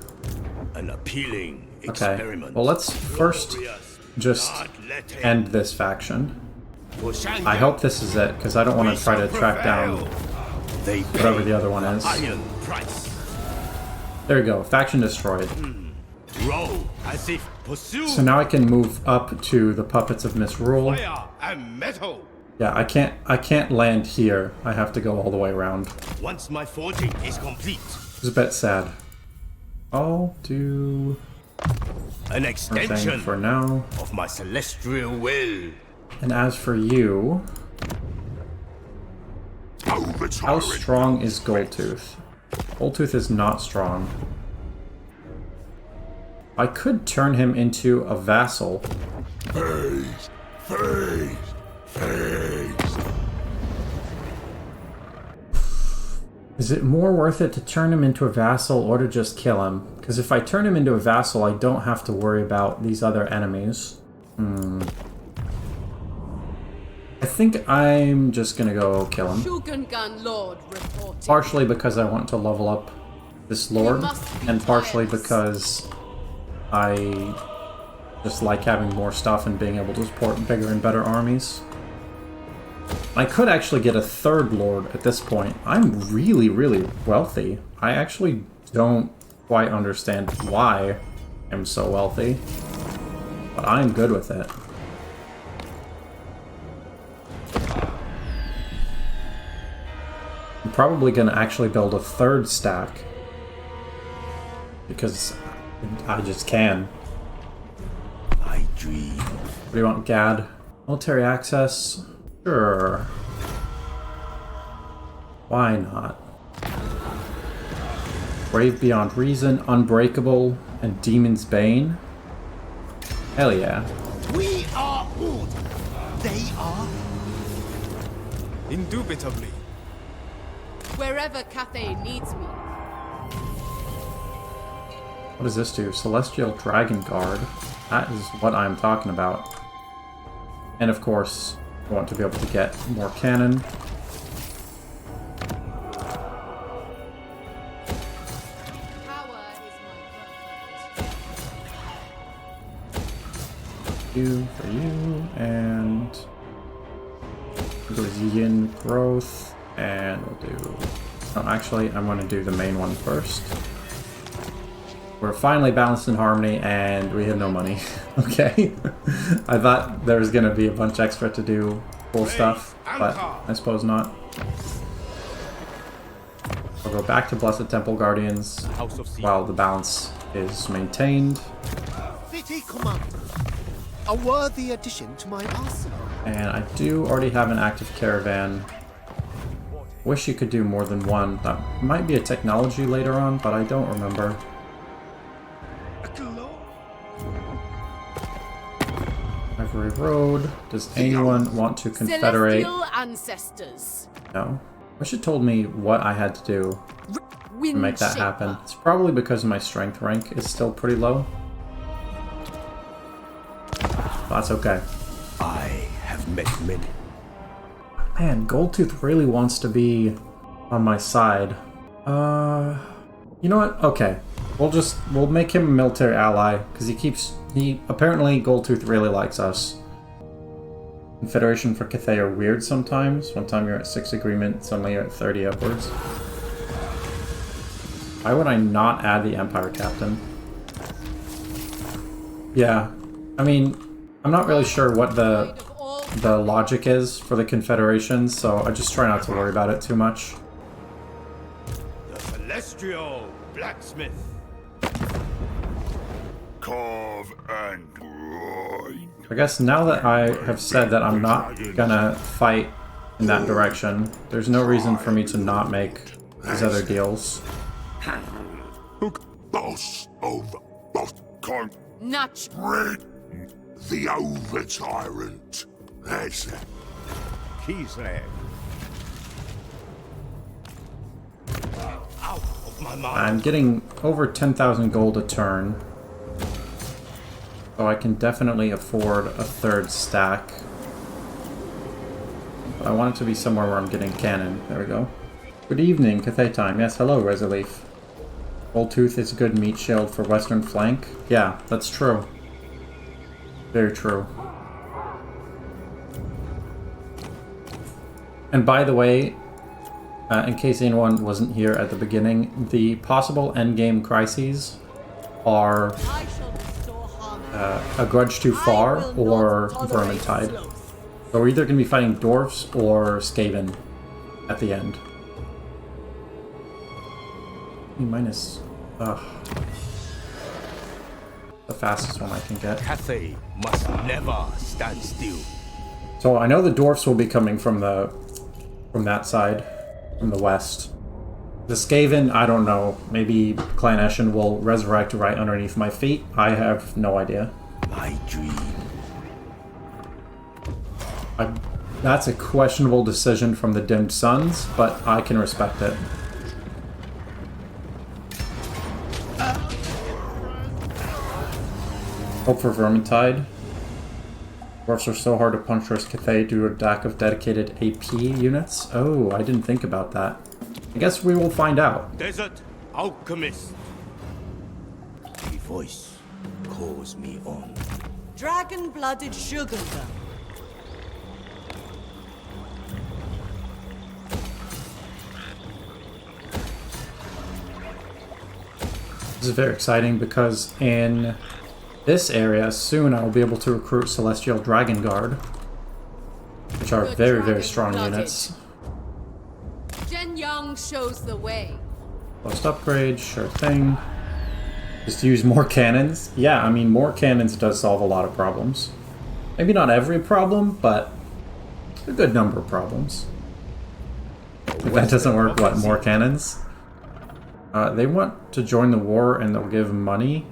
An appealing Okay. experiment. Well, let's first just end this faction. I hope this is it, because I don't want to try to track down whatever the other one is. Iron price. There you go, faction destroyed. Roll as if pursue. So now I can move up to the Puppets of Misrule. Fire and metal. Yeah, I can't land here. I have to go all the way around. Once my forging is complete, It's a bit sad. I'll do an one extension thing for now. of my celestial will. And as for you, how strong is Goldtooth? Goldtooth is not strong. I could turn him into a vassal. Phase. Is it more worth it to turn him into a vassal or to just kill him? Because if I turn him into a vassal, I don't have to worry about these other enemies. I think I'm just gonna go kill him. Shogungan Lord reporting. Partially because I want to level up this lord, and partially because I just like having more stuff and being able to support bigger and better armies. I could actually get a third lord at this point. I'm really, really wealthy. I actually don't quite understand why I'm so wealthy, but I'm good with it. I'm probably going to actually build a third stack because I just can. I dream. What do you want, Gad? Military access? Sure. Why not? Brave Beyond Reason, Unbreakable, and Demon's Bane? Hell yeah. We are order. They are. Indubitably. Wherever Cathay needs me. What does this do? Celestial Dragon Guard. That is what I'm talking about. And of course, I want to be able to get more cannon. Power is my birthright. You for you, and Brazilian growth, and we'll do... Oh, actually, I'm going to do the main one first. We're finally balanced in harmony, and we have no money. Okay. I thought there was going to be a bunch extra to do cool stuff, but I suppose not. I'll go back to Blessed Temple Guardians while the balance is maintained. City Commander. A worthy addition to my arsenal. And I do already have an active caravan. Wish you could do more than one. That might be a technology later on, but I don't remember. Ivory Road. Does anyone want to confederate? Celestial ancestors. No. Wish it told me what I had to do to make that happen. It's probably because my strength rank is still pretty low. But that's okay. I have met many. Man, Goldtooth really wants to be on my side. You know what? Okay. We'll make him a military ally, because apparently Goldtooth really likes us. Confederation for Cathay are weird sometimes. One time you're at 6 agreement, suddenly you're at 30 upwards. Why would I not add the Empire Captain? Yeah, I mean, I'm not really sure what the logic is for the Confederation, so I just try not to worry about it too much. The Celestial Blacksmith. Carve and grind. I guess now that I have said that I'm not gonna fight in that direction, there's no reason for me to not make these other deals. Boss of Botcon. Natch. The over tyrant. That's it. Keysland. Out of my mind. I'm getting over 10,000 gold a turn, so I can definitely afford a third stack. But I want it to be somewhere where I'm getting cannon. There we go. Good evening, Cathay time. Yes, hello, Resolif. Goldtooth is a good meat shield for western flank. Yeah, that's true. Very true. And by the way, in case anyone wasn't here at the beginning, the possible endgame crises are A Grudge Too Far or Vermintide. So we're either going to be fighting Dwarfs or Skaven at the end. E-minus. Ugh. The fastest one I can get. Cathay must never stand still. So I know the Dwarfs will be coming from that side, from the west. The Skaven, I don't know. Maybe Clan Eshin will resurrect right underneath my feet. I have no idea. My dream. That's a questionable decision from the Dimmed Suns, but I can respect it. Hope for Vermintide. Dwarfs are so hard to puncture as Cathay due to a lack of dedicated AP units. Oh, I didn't think about that. I guess we will find out. Desert alchemist. A voice calls me on. Dragon-blooded Shogunga. This is very exciting because in this area, soon I will be able to recruit Celestial Dragon Guard, which are very, very strong units. Zhen Yang shows the way. Post upgrade, sure thing. Just use more cannons. Yeah, I mean, more cannons does solve a lot of problems. Maybe not every problem, but a good number of problems. If that doesn't work, what, more cannons? They want to join the war and they'll give money.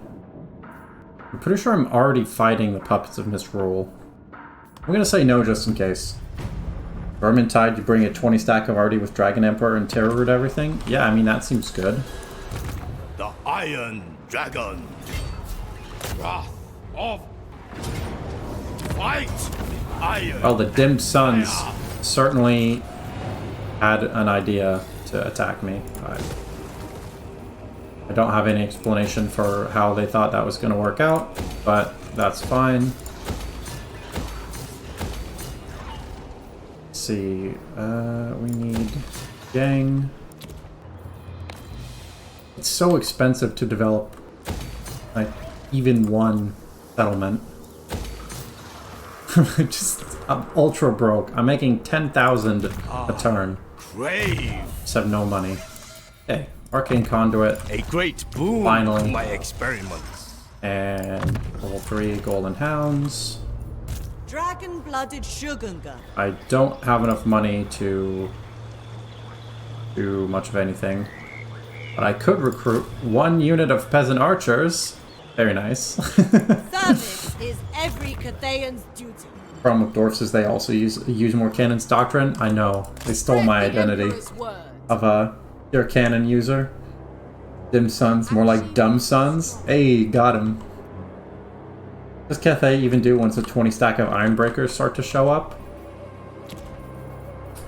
I'm pretty sure I'm already fighting the Puppets of Misrule. I'm gonna say no just in case. Vermintide, you bring a 20 stack of already with Dragon Emperor and Terror Root everything? Yeah, I mean, that seems good. The Iron Dragon. Wrath of fight. Iron. Well, the Dim Suns certainly had an idea to attack me. I don't have any explanation for how they thought that was going to work out, but that's fine. Let's see, we need Yang. It's so expensive to develop like even one settlement. I'm ultra broke. I'm making 10,000 a turn. Crave. Just have no money. Okay, Arcane Conduit. A great boon Finally. to my experiments. And level 3 Golden Hounds. Dragon-blooded Shogunga. I don't have enough money to do much of anything. But I could recruit 1 unit of Peasant Archers. Very nice. Service is every Cathayan's duty. Problem with dwarfs is they also use more cannons doctrine. I know. They stole my identity of a pure cannon user. Dim Sons, more like Dumb Sons. Hey, got him. Does Cathay even do once a 20 stack of Ironbreakers start to show up?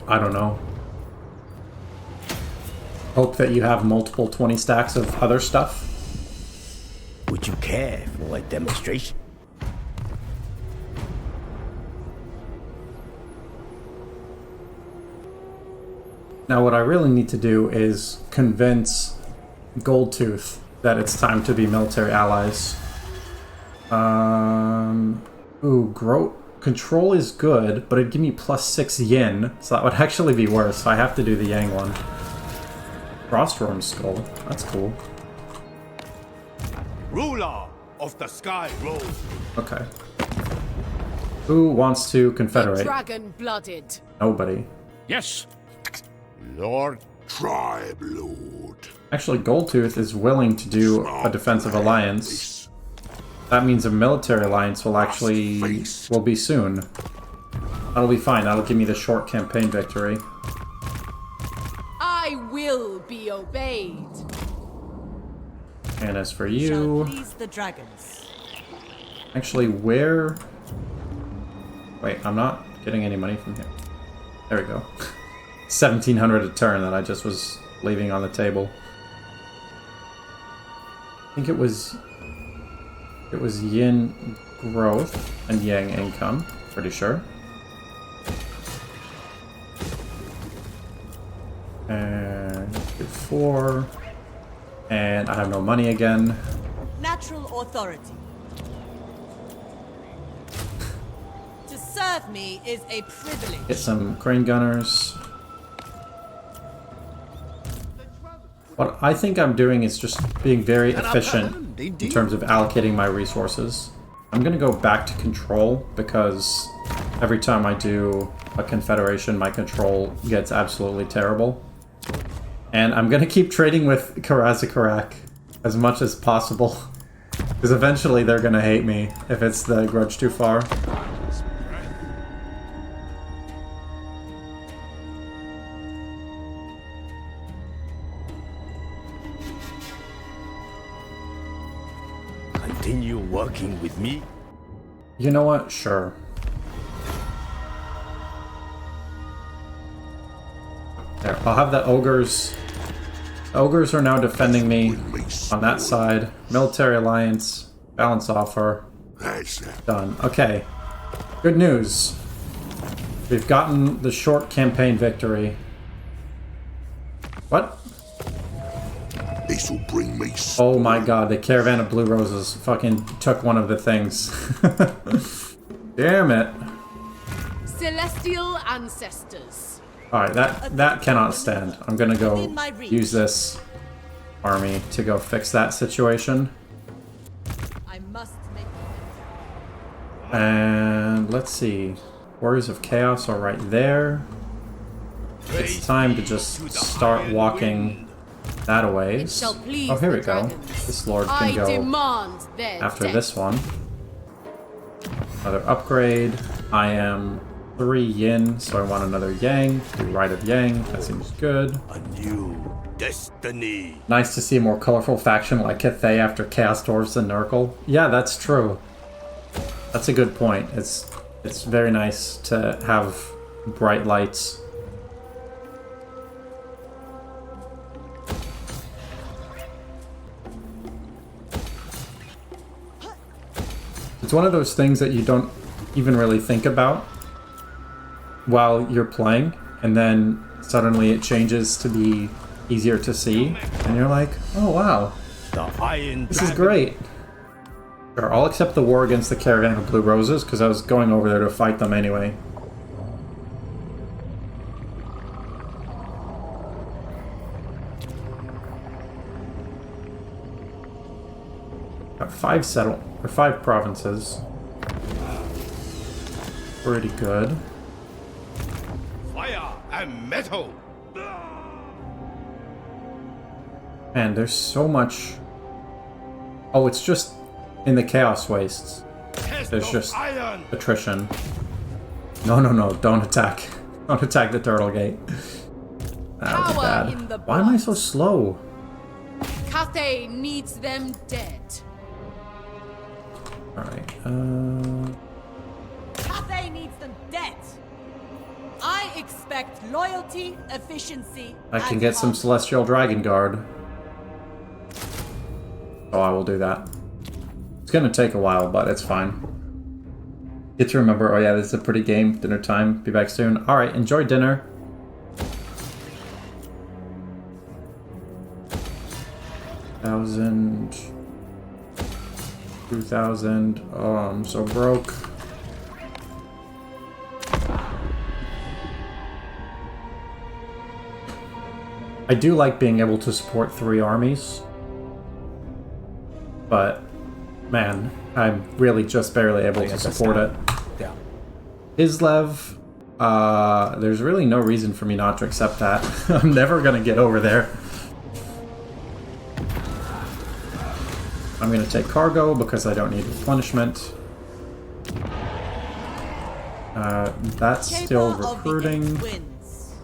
I don't know. Hope that you have multiple 20 stacks of other stuff. Would you care for a demonstration? Now what I really need to do is convince Goldtooth that it's time to be military allies. Control is good, but it'd give me +6 yin, so that would actually be worse. I have to do the Yang one. Frostworm Skull, that's cool. Ruler of the Sky Road. Okay. Who wants to confederate? Dragon-blooded. Nobody. Yes. Lord Tribe Lord. Actually, Goldtooth is willing to do a defensive alliance. That means a military alliance will be soon. That'll be fine. That'll give me the short campaign victory. I will be obeyed. And as for Shall you, please the dragons. actually, where? Wait, I'm not getting any money from here. There we go. 1,700 a turn that I just was leaving on the table. I think it was yin growth and yang income, pretty sure. And do 4. And I have no money again. Natural authority. To serve me is a privilege. Get some crane gunners. What I think I'm doing is just being very efficient in terms of allocating my resources. I'm gonna go back to control because every time I do a confederation, my control gets absolutely terrible. And I'm gonna keep trading with Karazakarak as much as possible because eventually they're gonna hate me if it's the grudge too far. continue working with me? You know what? Sure. There, I'll have the ogres. The ogres are now defending me on that side. Military alliance. Balance offer. Done. Okay. Good news. We've gotten the short campaign victory. What? This'll bring me. Oh my god, the Caravan of Blue Roses fucking took one of the things. Damn it. Celestial ancestors. Alright, that cannot stand. I'm gonna go use this army to go fix that situation. I must make And let's see. Warriors of Chaos are right there. It's time to just start walking that a ways. Shall please Oh, here we the go. dragons. This lord I can go demand their after death. this one. Another upgrade. I am 3 yin, so I want another yang. Do Rite of Yang. That seems good. A new destiny. Nice to see a more colorful faction like Cathay after Chaos Dwarves and Nurgle. Yeah, that's true. That's a good point. It's very nice to have bright lights. It's one of those things that you don't even really think about while you're playing, and then suddenly it changes to be easier to see, and you're like, oh wow, The Iron this is Dragon. great. Sure, I'll accept the war against the Caravan of Blue Roses, because I was going over there to fight them anyway. Got 5 provinces. Pretty good. Fire and metal. Man, there's so much. Oh, it's just in the Chaos Wastes. Test There's of just iron. attrition. No, don't attack. Don't attack the Turtle Gate. That would be Power in the bad. Why am I so blood. slow? Cathay needs them dead. Alright, Cathay needs them dead. I expect loyalty, efficiency. I can and get some harmony. Celestial Dragon Guard. Oh, I will do that. It's gonna take a while, but it's fine. Get to remember, oh yeah, this is a pretty game. Dinner time. Be back soon. Alright, enjoy dinner. $1,000. 2,000. Oh, I'm so broke. I do like being able to support 3 armies. But, man, I'm really just barely able to support it. Yeah. Islev, there's really no reason for me not to accept that. I'm never gonna get over there. I'm gonna take cargo because I don't need replenishment. That's still Keeper of the recruiting. Gate wins.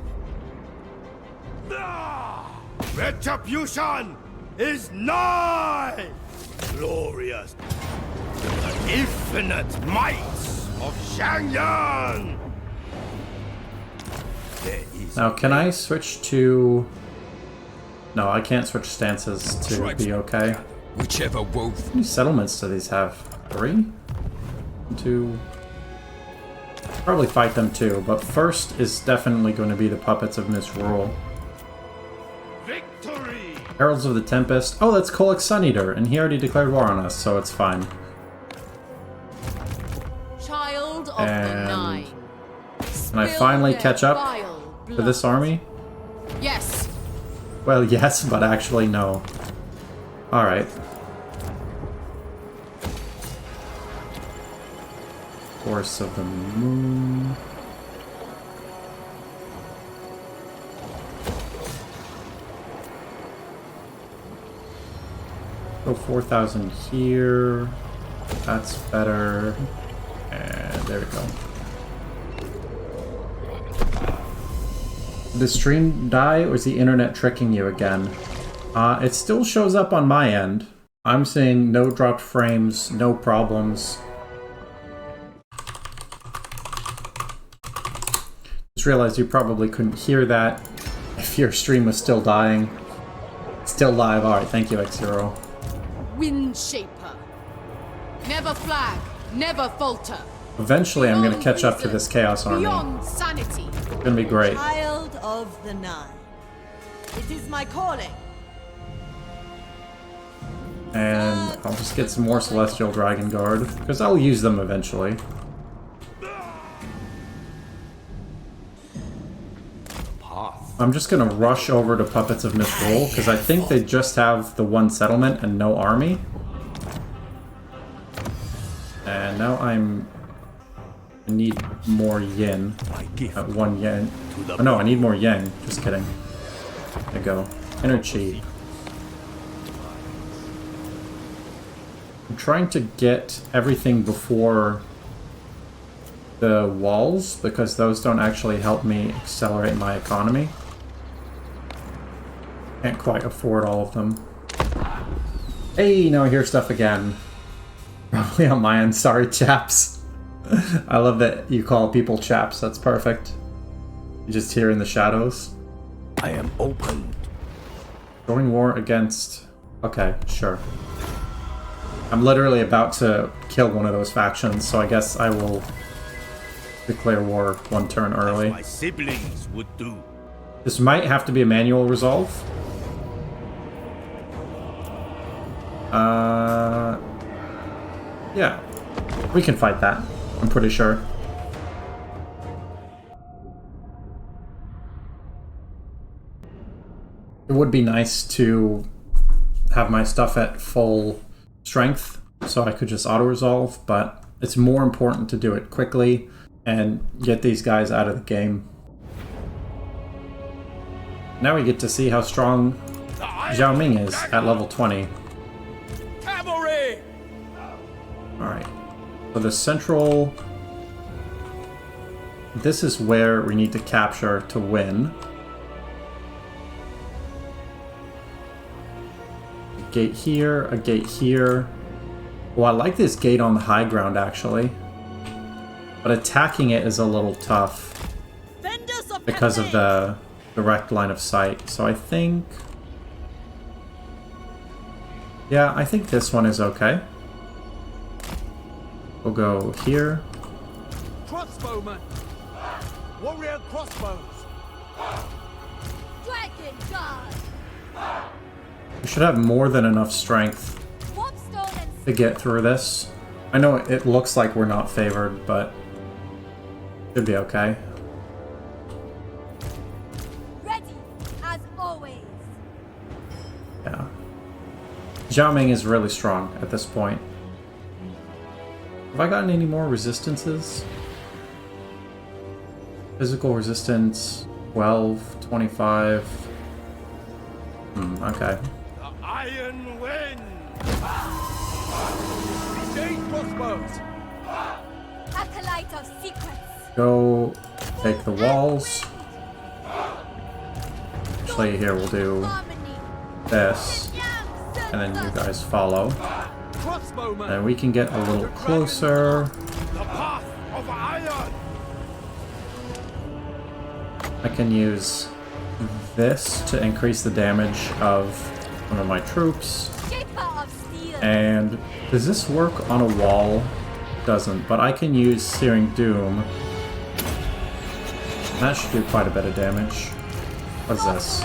Retribution is nigh. Glorious. The infinite might of Shangyan. There is Now, can I switch to... No, I can't switch stances to be okay. Whichever wolf. How many settlements do these have? 3? 2... Probably fight them too, but first is definitely going to be the Puppets of Misrule. victory. Heralds of the Tempest. Oh, that's Kolek Suneater, and he already declared war on us, so it's fine. Child of And- the Nine. Can I Spill finally their catch up vile to blood. this army? Yes. Well, yes, but actually no. Alright. Force of the Moon. Go 4,000 here. That's better. And there we go. Did the stream die, or is the internet tricking you again? It still shows up on my end. I'm seeing no dropped frames, no problems. Just realized you probably couldn't hear that if your stream was still dying. Still live. Alright, thank you, X0. Wind shaper. Never flag, never falter. Eventually I'm gonna catch up to this Chaos Army. Beyond sanity. It's gonna be great. Child of the Nine. It is my calling. And I'll just get some more Celestial Dragon Guard, because I'll use them eventually. I'm just gonna rush over to Puppets of Misrule, because I think they just have the one settlement and no army. And now I need more yin. One yen. Oh no, I need more yen. Just kidding. There you go. Energy. I'm trying to get everything before the walls, because those don't actually help me accelerate my economy. Can't quite afford all of them. Hey, now I hear stuff again. Probably on my end. Sorry, chaps. I love that you call people chaps. That's perfect. You just hear in the shadows. I am open. Join war against... Okay, sure. I'm literally about to kill one of those factions, so I guess I will declare war one turn early. As my siblings would do. This might have to be a manual resolve. Yeah. We can fight that, I'm pretty sure. It would be nice to have my stuff at full strength, so I could just auto-resolve, but it's more important to do it quickly and get these guys out of the game. Now we get to see how strong Zhao Ming is at level 20. Cavalry! Alright. So the central... This is where we need to capture to win. A gate here, a gate here. Well, I like this gate on the high ground, actually. But attacking it is a little tough because of the direct line of sight. So I think... Yeah, I think this one is okay. We'll go here. Crossbowman! Warrior crossbows! Dragon guard! We should have more than enough strength to get through this. I know it looks like we're not favored, but should be okay. Ready, as always. Yeah. Zhao Ming is really strong at this point. Have I gotten any more resistances? Physical resistance, 12, 25. Okay. The Iron Wind! Engage crossbows! Acolyte of secrets. Go take the walls. Actually, here we'll do this, and then you guys follow. Crossbowman! And we can get a little closer. The path of iron! I can use this to increase the damage of one of my troops. Shaper of steel. And does this work on a wall? It doesn't, but I can use Searing Doom. That should do quite a bit of damage. What is this?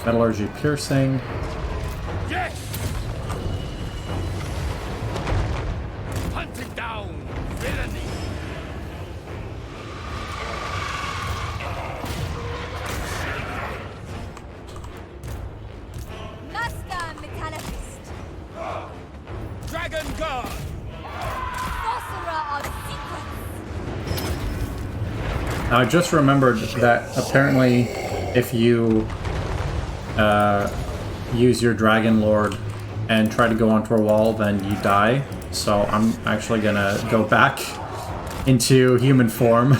Metallurgy Piercing. Yes! Hunting down villainy! Master Metallist. Dragon guard! Sorcerer of secrets. Now I just remembered that apparently if you use your Dragon Lord and try to go onto a wall, then you die. So I'm actually gonna go back into human form.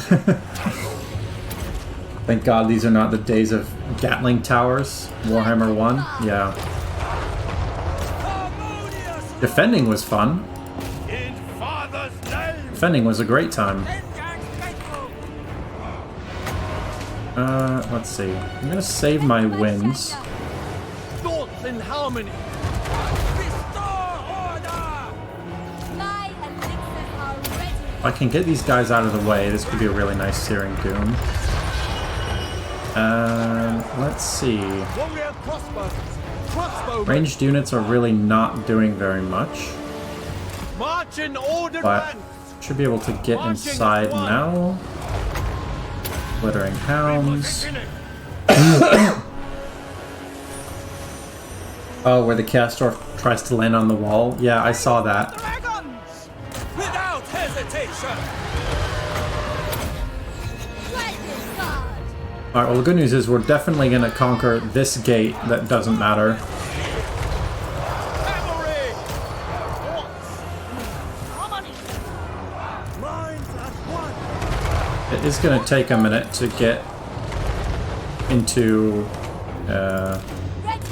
Thank God these are not the days of Gatling Towers. Warhammer 1, yeah. Defending was fun. In Father's name! Defending was a great time. Let's see. I'm gonna save my wins. Thoughts in harmony. Restore order! My elixirs are ready. If I can get these guys out of the way, this could be a really nice searing doom. Let's see. Warrior crossbows. Crossbowmen. Ranged units are really not doing very much, March in ordered but ranks. should be able to get inside now. Glittering hounds. Oh, where the castor tries to land on the wall? Yeah, I saw that. Dragons! Without hesitation! Dragon guard. Alright, well the good news is we're definitely going to conquer this gate that doesn't matter. Cavalry! Harmony! Minds at one! It is going to take a minute to get into Ready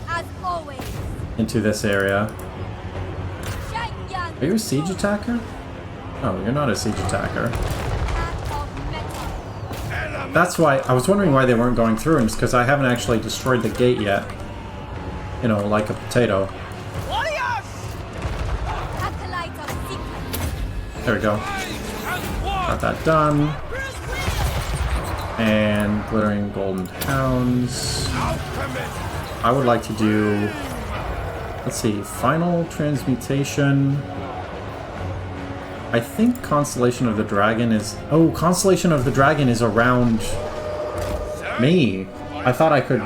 as always. into this area. Shenyang. Are you a siege attacker? Oh, you're not a siege attacker. Act of metal. That's why I was wondering why they weren't going through, and it's because I haven't actually destroyed the gate yet. You know, like a potato. Warriors! Acolyte of secret. There we go. Got that done. And glittering golden hounds. I would like to do, let's see, final transmutation. I think Constellation of the Dragon is, oh, Constellation of the Dragon is around me. I thought I could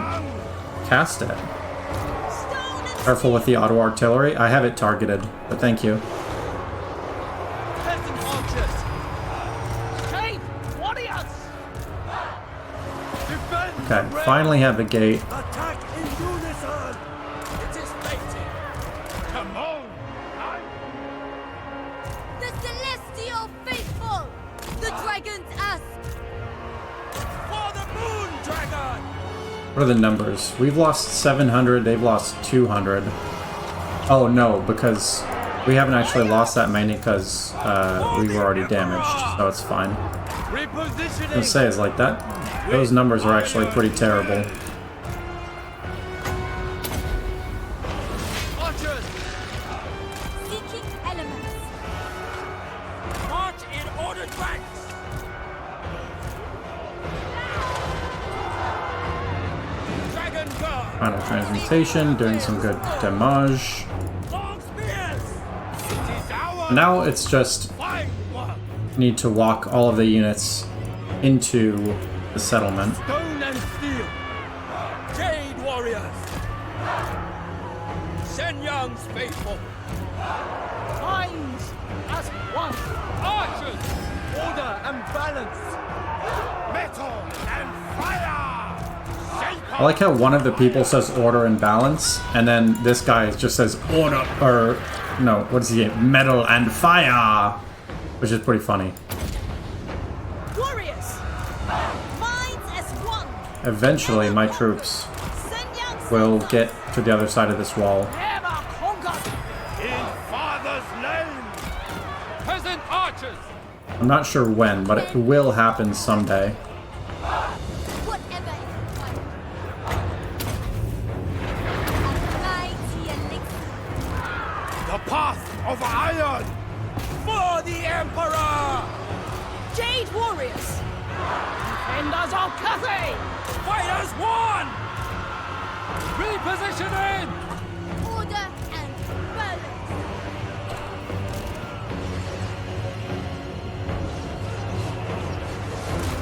cast it. Careful with the auto artillery. I have it targeted, but thank you. Peasant archers! Chain! Warriors! Defend Okay, the realm. finally have the gate. Attack in unison! It is fated! Come on! The celestial faithful. The dragons ask. For the moon dragon! What are the numbers? We've lost 700, they've lost 200. Oh no, because we haven't actually lost that many because we were already damaged, so it's fine. Repositioning! I was say is like that. Those numbers are actually pretty terrible. Archers! Seeking elements. March in ordered ranks! Dragon guard! Final transmutation, doing some good damage. Long spears! It is our Now it's just fight one! need to walk all of the units into the settlement. Stone and steel! Jade warriors! Shenyang's faithful! Minds as one! Archers! Order and balance! Metal and fire! Shape I like how one of the people says order and balance, and then this guy just says order, or no, what is he? Metal and fire! Which is pretty funny. Warriors! Minds as one! Eventually, my troops Shenyang will get to the other side of this wall. Never conquered! in Father's name! Peasant archers! I'm not sure when, but it will happen someday. Whatever is required. A mighty elixir. The path of iron! For the Emperor! Jade warriors! Defenders of Cathay! Fighters one! Repositioning! Order and balance.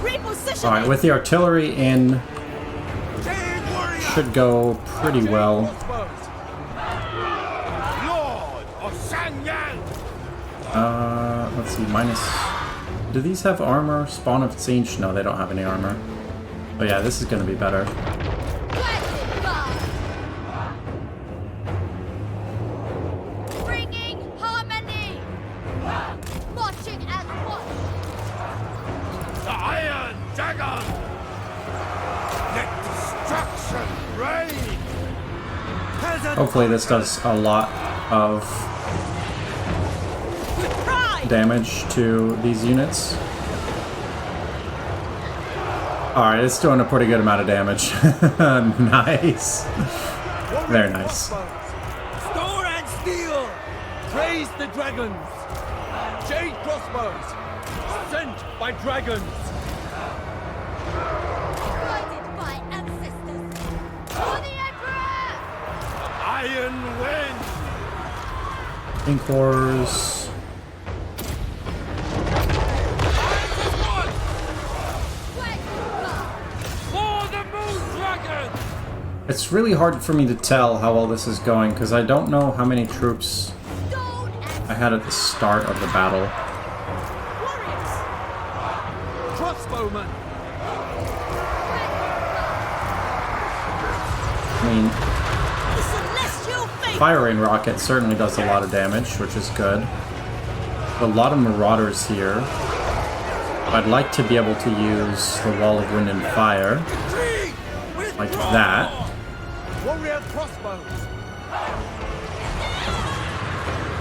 Repositioning! Alright, with the artillery in, Jade warrior! should go pretty well. Crossbows! Lord of Shenyang! Let's see, minus... Do these have armor? Spawn of Siege? No, they don't have any armor. But yeah, this is gonna be better. Dragon guard. Bringing harmony. Marching as one. The Iron Dragon! Let destruction reign! Hopefully this does a lot of damage to these units. Alright, it's doing a pretty good amount of damage. Nice. Very nice. Store and steel! Praise the dragons! Jade crossbows! Sent by dragons! Guided by ancestors! For the Emperor! Iron wind! Inquors. It's really hard for me to tell how well this is going because I don't know how many troops I had at the start of the battle. Warriors! Crossbowmen! I mean, The celestial faith. Fire Rain Rocket certainly does a lot of damage, which is good. A lot of Marauders here. I'd like to be able to use the Wall of Wind and Fire. Like that. Warrior crossbows!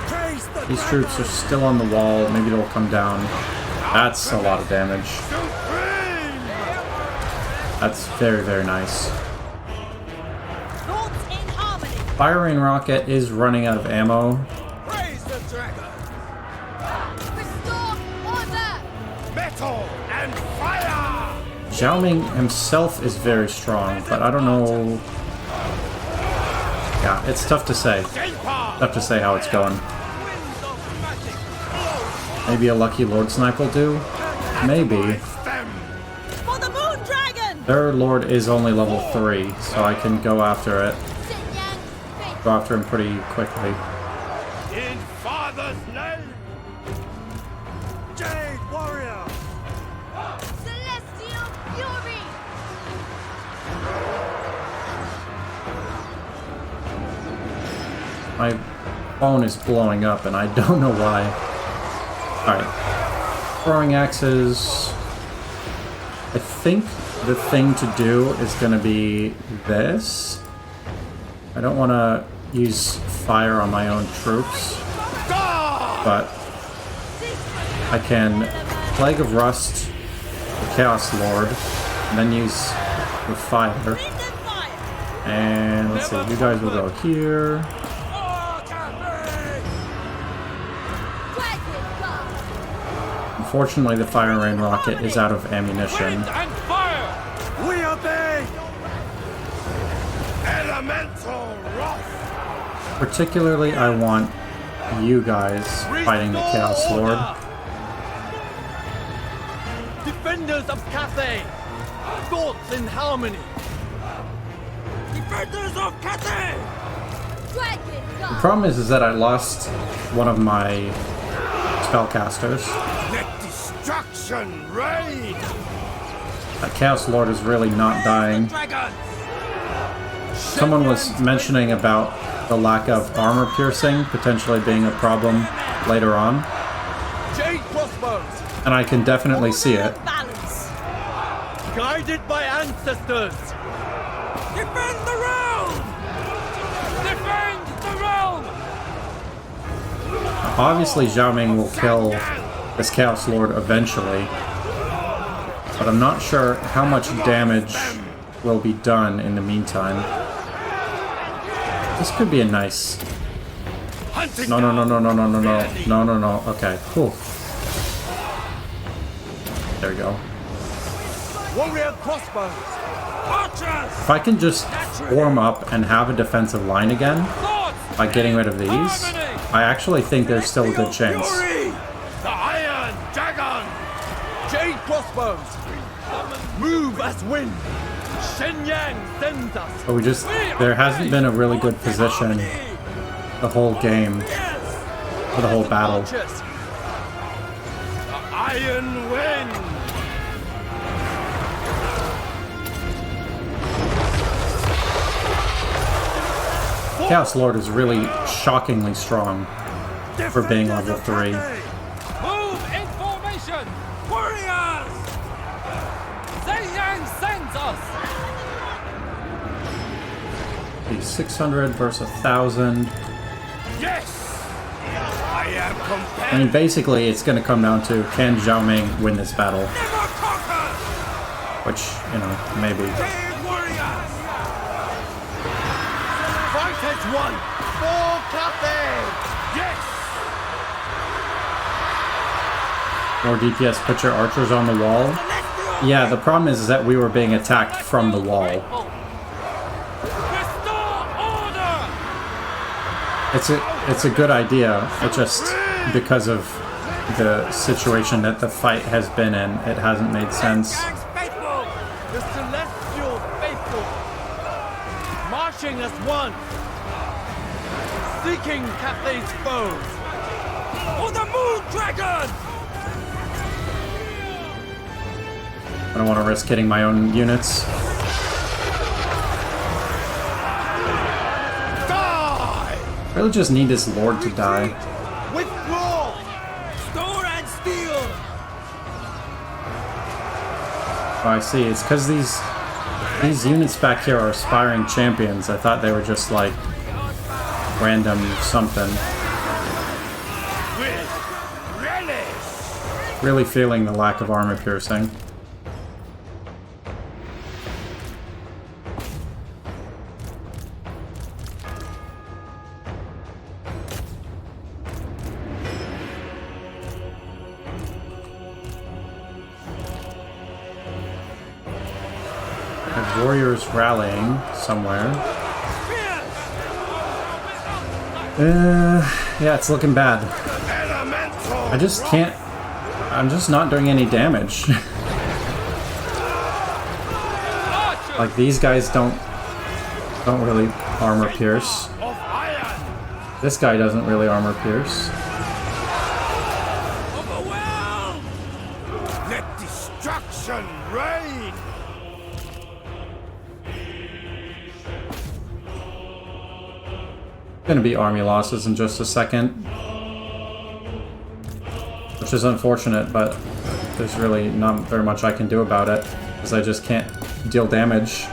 Praise the These troops are still on the wall. Maybe they'll come down. That's a lot of damage. That's very, very nice. Thoughts in harmony. Fire Rain Rocket is running out of ammo. Praise the dragon! Restore order! Metal and fire! Zhao Ming himself is very strong, but I don't know. Yeah, it's tough to say. Tough to say how it's going. Maybe a lucky Lord Snipe will do? Maybe. For the moon dragon. Their Lord is only level 3, so I can go after it. Go after him pretty quickly. In Father's name! Jade warrior! Celestial fury! My phone is blowing up and I don't know why. Alright. Throwing axes. I think the thing to do is going to be this. I don't want to use fire on my own troops. But I can Plague of Rust, the Chaos Lord, and then use the fire. And let's see, you guys will go here. Unfortunately, the Fire Rain Rocket is out of ammunition. And fire! We obey! Elemental wrath! Particularly, I want you guys fighting the Chaos Lord. Defenders of Cathay! Thoughts in harmony! Defenders of Cathay! The problem is that I lost one of my spellcasters. Let destruction reign! That Chaos Lord is really not dying. Someone was mentioning about the lack of armor piercing potentially being a problem later on. Jade crossbows! And I can definitely see it. Balance. Guided by ancestors! Defend the realm! Defend the realm! Obviously, Zhao Ming will kill this Chaos Lord eventually, but I'm not sure how much damage will be done in the meantime. This could be a nice... No. Okay, cool. There we go. Warrior crossbows! Archers! If I can just form up and have a defensive line again by getting rid of these, I actually think there's still a good chance. The Iron Dragon! Jade crossbows! Move as wind! Shenyang sends us! But there hasn't been a really good position the whole game, for the whole battle. Archers! The Iron Wind! Chaos Lord is really shockingly strong for being level 3. Move in formation! Warriors! Shenyang sends us! The 600 versus 1,000. Yes! I am I mean, basically, it's going to come down to, can Zhao Ming win this battle? Which, you know, maybe. Fight as one! For Cathay! Yes! More DPS, put your archers on the wall. Yeah, the problem is that we were being attacked from the wall. Restore order! It's a good idea. It just, because of the situation that the fight has been in, it hasn't made sense. The celestial faithful, marching as one, seeking Cathay's foes. For the moon dragon! I don't want to risk hitting my own units. Die! Really just need this lord to die. Withdraw! Store and steel! Oh, I see. It's because these units back here are aspiring champions. I thought they were just like random something. With relish! Really feeling the lack of armor piercing. Warriors rallying somewhere. Yeah, it's looking bad. I just can't. I'm just not doing any damage. Like these guys don't really armor pierce. This guy doesn't really armor pierce. Overwhelm! Let destruction reign! Gonna be army losses in just a second, which is unfortunate, but there's really not very much I can do about it because I just can't deal damage.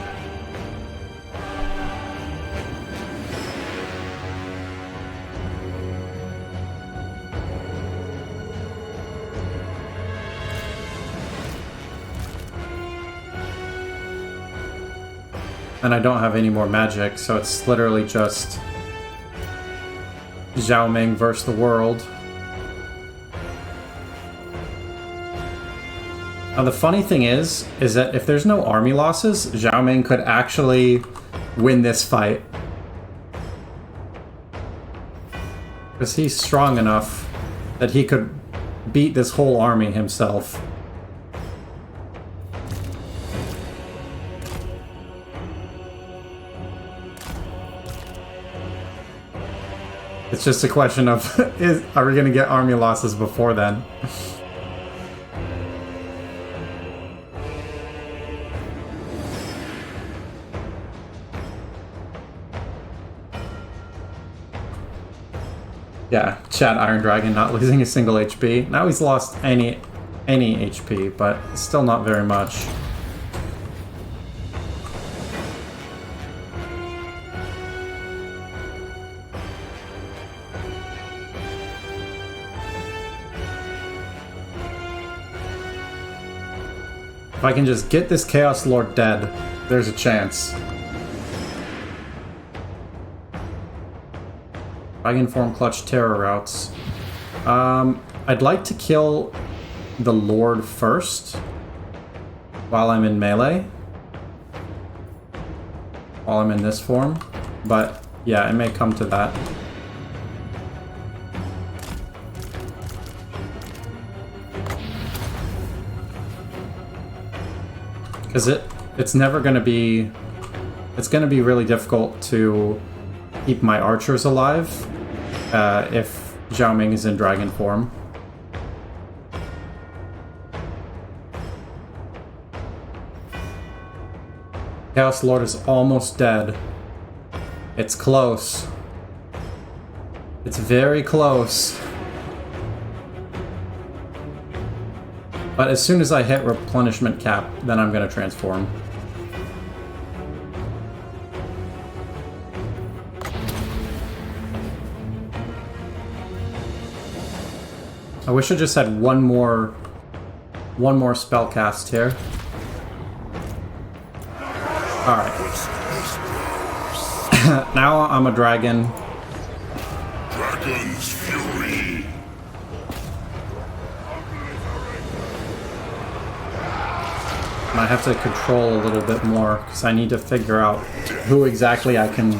And I don't have any more magic, so it's literally just Zhao Ming versus the world. Now the funny thing is that if there's no army losses, Zhao Ming could actually win this fight. Because he's strong enough that he could beat this whole army himself. It's just a question of, are we going to get army losses before then? Yeah, Chad Iron Dragon not losing a single HP. Now he's lost any HP, but still not very much. If I can just get this Chaos Lord dead, there's a chance. Dragonform Clutch Terror Routes. I'd like to kill the Lord first while I'm in melee. While I'm in this form. But yeah, it may come to that. Because it's never going to be... It's going to be really difficult to keep my archers alive if Zhao Ming is in dragon form. Chaos Lord is almost dead. It's close. It's very close. But as soon as I hit replenishment cap, then I'm going to transform. I wish I just had one more spell cast here. Alright. Now I'm a dragon. Dragon's fury. I have to control a little bit more because I need to figure out who exactly I can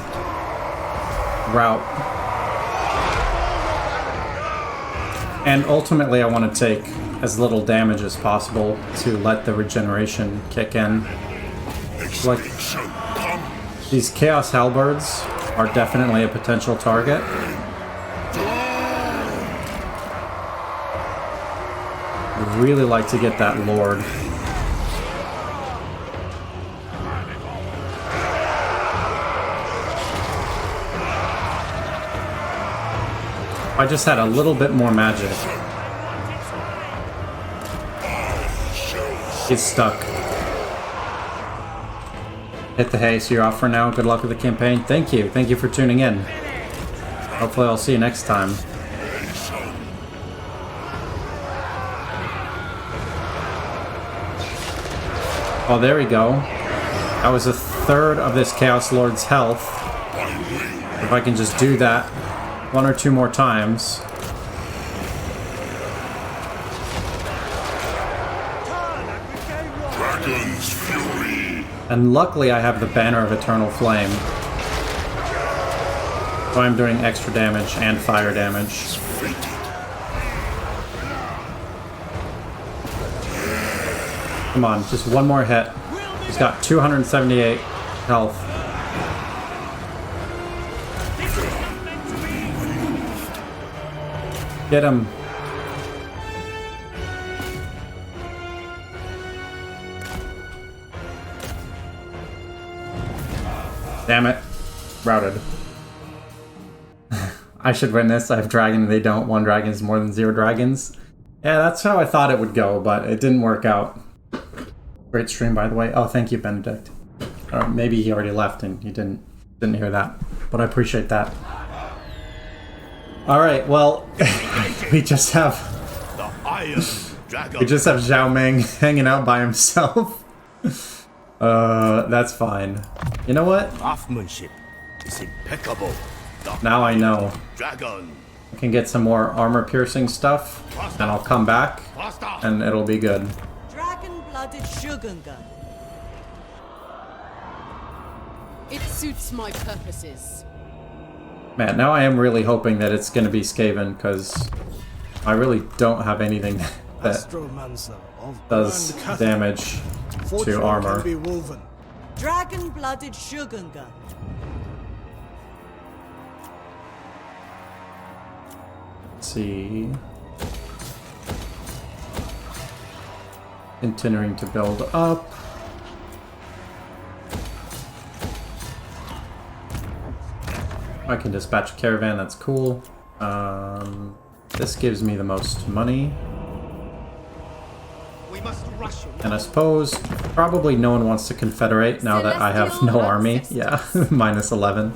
route. And ultimately I want to take as little damage as possible to let the regeneration kick in. Like, these Chaos Halberds are definitely a potential target. I'd really like to get that Lord. I just had a little bit more magic. It's stuck. Hit the hay, so you're off for now. Good luck with the campaign. Thank you. Thank you for tuning in. Hopefully I'll see you next time. Oh, there we go. That was a third of this Chaos Lord's health. If I can just do that one or two more times. Dragon's fury. And luckily I have the Banner of Eternal Flame. So I'm doing extra damage and fire damage. Come on, just one more hit. He's got 278 health. Get him. Damn it. Routed. I should win this. I have dragon, they don't. One dragon is more than 0 dragons. Yeah, that's how I thought it would go, but it didn't work out. Great stream, by the way. Oh, thank you, Benedict. Or maybe he already left and he didn't hear that, but I appreciate that. All right, well, we just have Zhao Ming hanging out by himself. That's fine. You know what? Craftsmanship is impeccable. Now I know. Dragon. I can get some more armor-piercing stuff, and I'll come back, and it'll be good. Dragon-blooded Shogunga. It suits my purposes. Man, now I am really hoping that it's going to be Skaven, because I really don't have anything that does damage to armor. Dragon-blooded Shogunga. Let's see. Continuing to build up. I can dispatch a caravan, that's cool. This gives me the most money. And I suppose probably no one wants to confederate now that I have no army. Yeah, minus 11.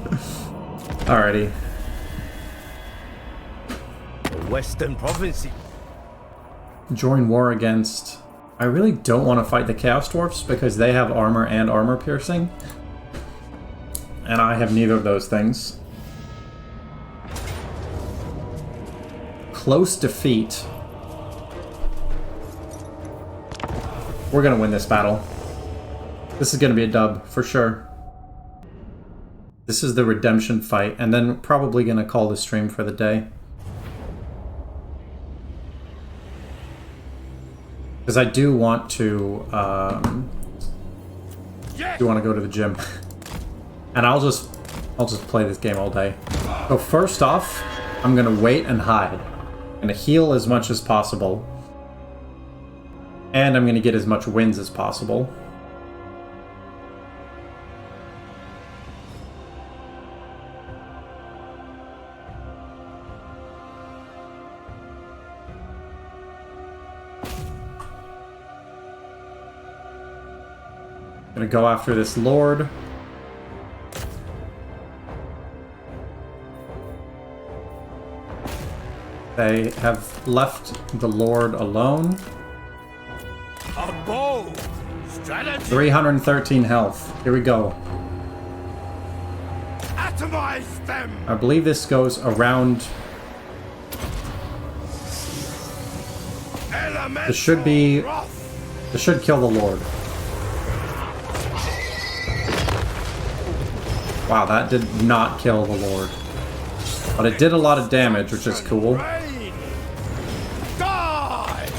Alrighty. Western province. Join war against... I really don't want to fight the Chaos Dwarfs because they have armor and armor piercing. And I have neither of those things. Close defeat. We're gonna win this battle. This is gonna be a dub, for sure. This is the redemption fight, and then probably gonna call the stream for the day. Because I do want to, go to the gym. And I'll just play this game all day. So first off, I'm gonna wait and hide. I'm gonna heal as much as possible. And I'm gonna get as much wins as possible. Gonna go after this Lord. Cathay have left the Lord alone. A bold strategy. 313 health. Here we go. Atomize them. I believe this goes around. This should be. This should kill the Lord. Wow, that did not kill the Lord. But it did a lot of damage, which is cool. Die.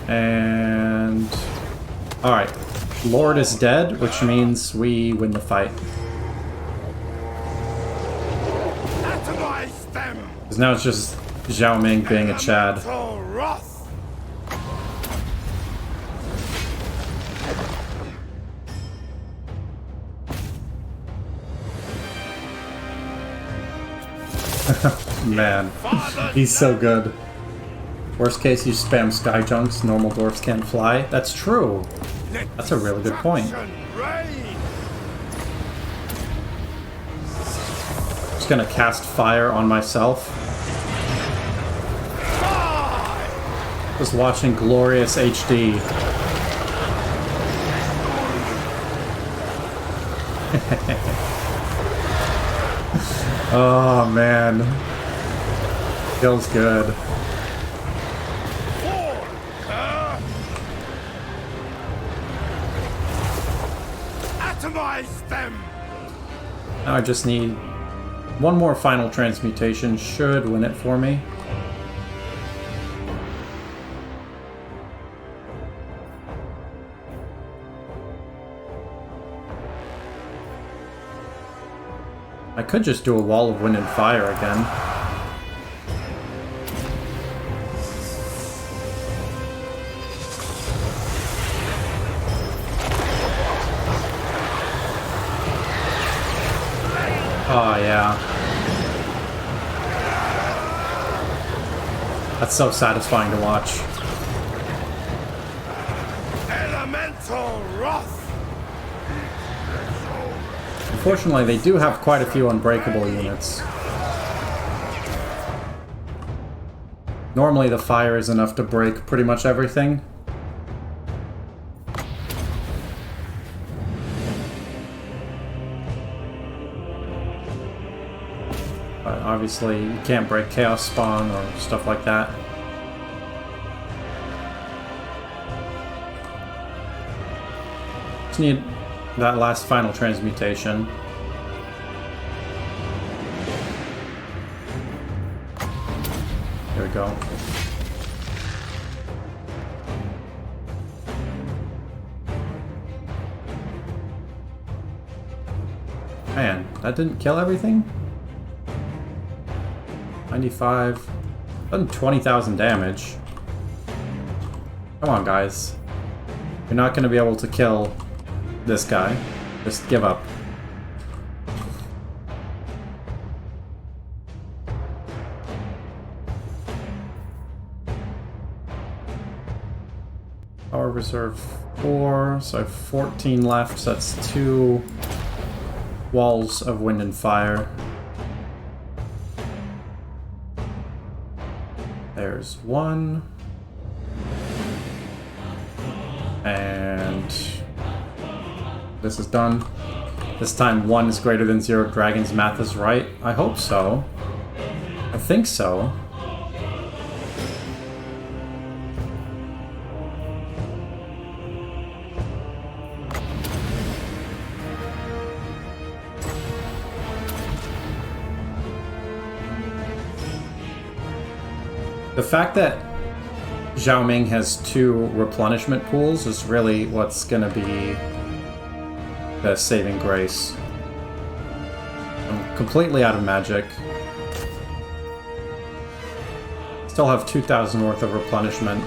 And... Alright. Lord is dead, which means we win the fight. Atomize them. Because now it's just Zhao Ming being a Chad. Elemental wrath. Man, he's so good. Worst case, you spam sky junks, normal dwarfs can't fly. That's true. That's a really good point. Just gonna cast fire on myself. Just watching glorious HD. Oh man, feels good. Atomize them. Now I just need one more final transmutation. Should win it for me. I could just do a wall of wind and fire again. Oh, yeah. That's so satisfying to watch. Elemental wrath. Unfortunately, they do have quite a few unbreakable units. Normally, the fire is enough to break pretty much everything. But obviously, you can't break Chaos Spawn or stuff like that. Just need that last final transmutation. There we go. Man, that didn't kill everything? 95. Done 20,000 damage. Come on, guys. You're not going to be able to kill this guy. Just give up. Power reserve 4, so I have 14 left, so that's 2 walls of wind and fire. There's 1. And this is done. This time 1 is greater than 0. Dragon's math is right. I hope so. I think so. The fact that Zhao Ming has 2 replenishment pools is really what's gonna be the saving grace. I'm completely out of magic. Still have 2,000 worth of replenishment.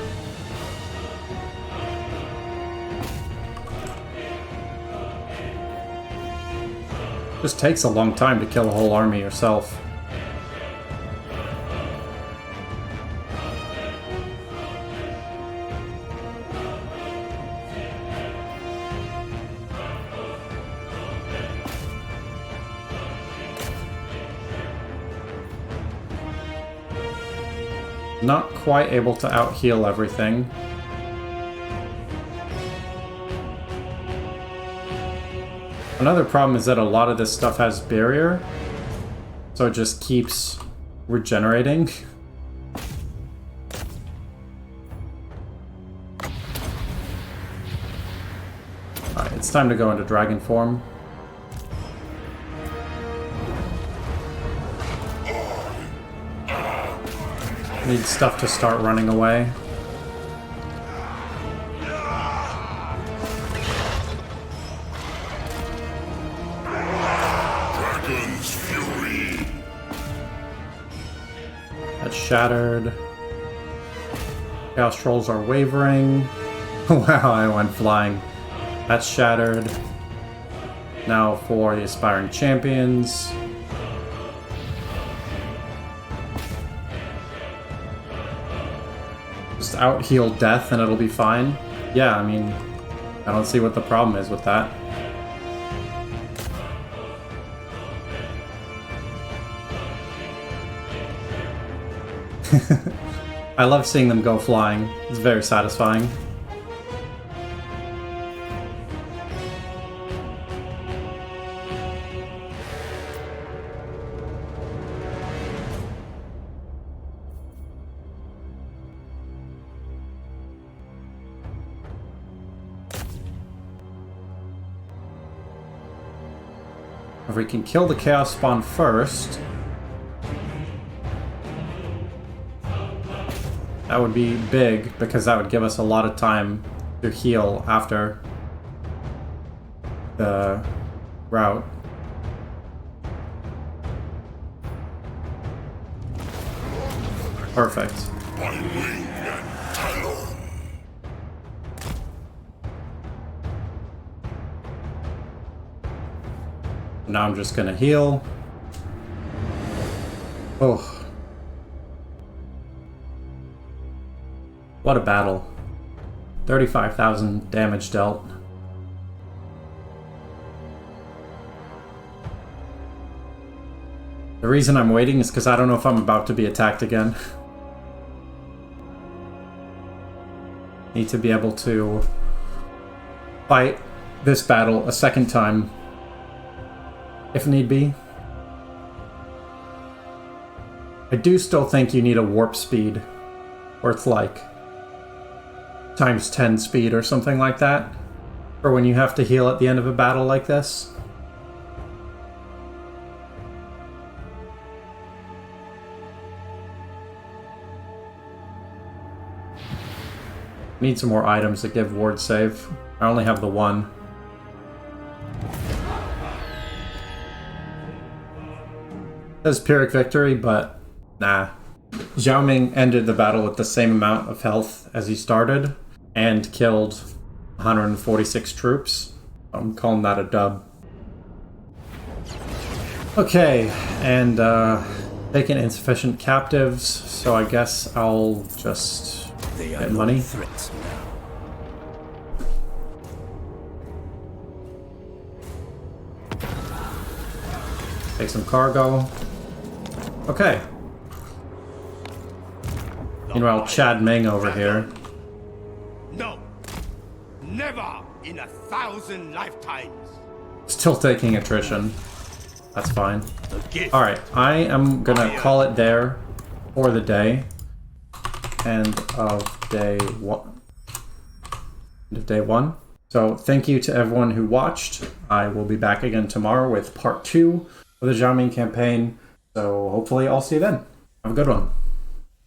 Just takes a long time to kill a whole army yourself. Not quite able to out-heal everything. Another problem is that a lot of this stuff has barrier, so it just keeps regenerating. Alright, it's time to go into dragon form. Need stuff to start running away. Dragon's fury. That's shattered. Chaos trolls are wavering. Wow, I went flying. That's shattered. Now for the aspiring champions. Just out-heal death and it'll be fine. Yeah, I mean, I don't see what the problem is with that. I love seeing them go flying. It's very satisfying. If we can kill the Chaos Spawn first, that would be big, because that would give us a lot of time to heal after the route. Perfect. By wing and talon. Now I'm just gonna heal. Oh. What a battle. 35,000 damage dealt. The reason I'm waiting is because I don't know if I'm about to be attacked again. Need to be able to fight this battle a second time, if need be. I do still think you need a warp speed, or it's like times 10 speed or something like that, for when you have to heal at the end of a battle like this. Need some more items that give ward save. I only have the one. Says Pyrrhic victory, but nah. Zhao Ming ended the battle with the same amount of health as he started, and killed 146 troops. I'm calling that a dub. Okay, and taking insufficient captives, so I guess I'll just get money. Threats now. Take some cargo. Okay. Meanwhile, Chad Ming over here. No, never in 1,000 lifetimes. Still taking attrition. That's fine. The gift. Alright, I am gonna call it there for the day. End of day one. End of day one. So thank you to everyone who watched. I will be back again tomorrow with part 2 of the Zhao Ming campaign. So hopefully I'll see you then. Have a good one.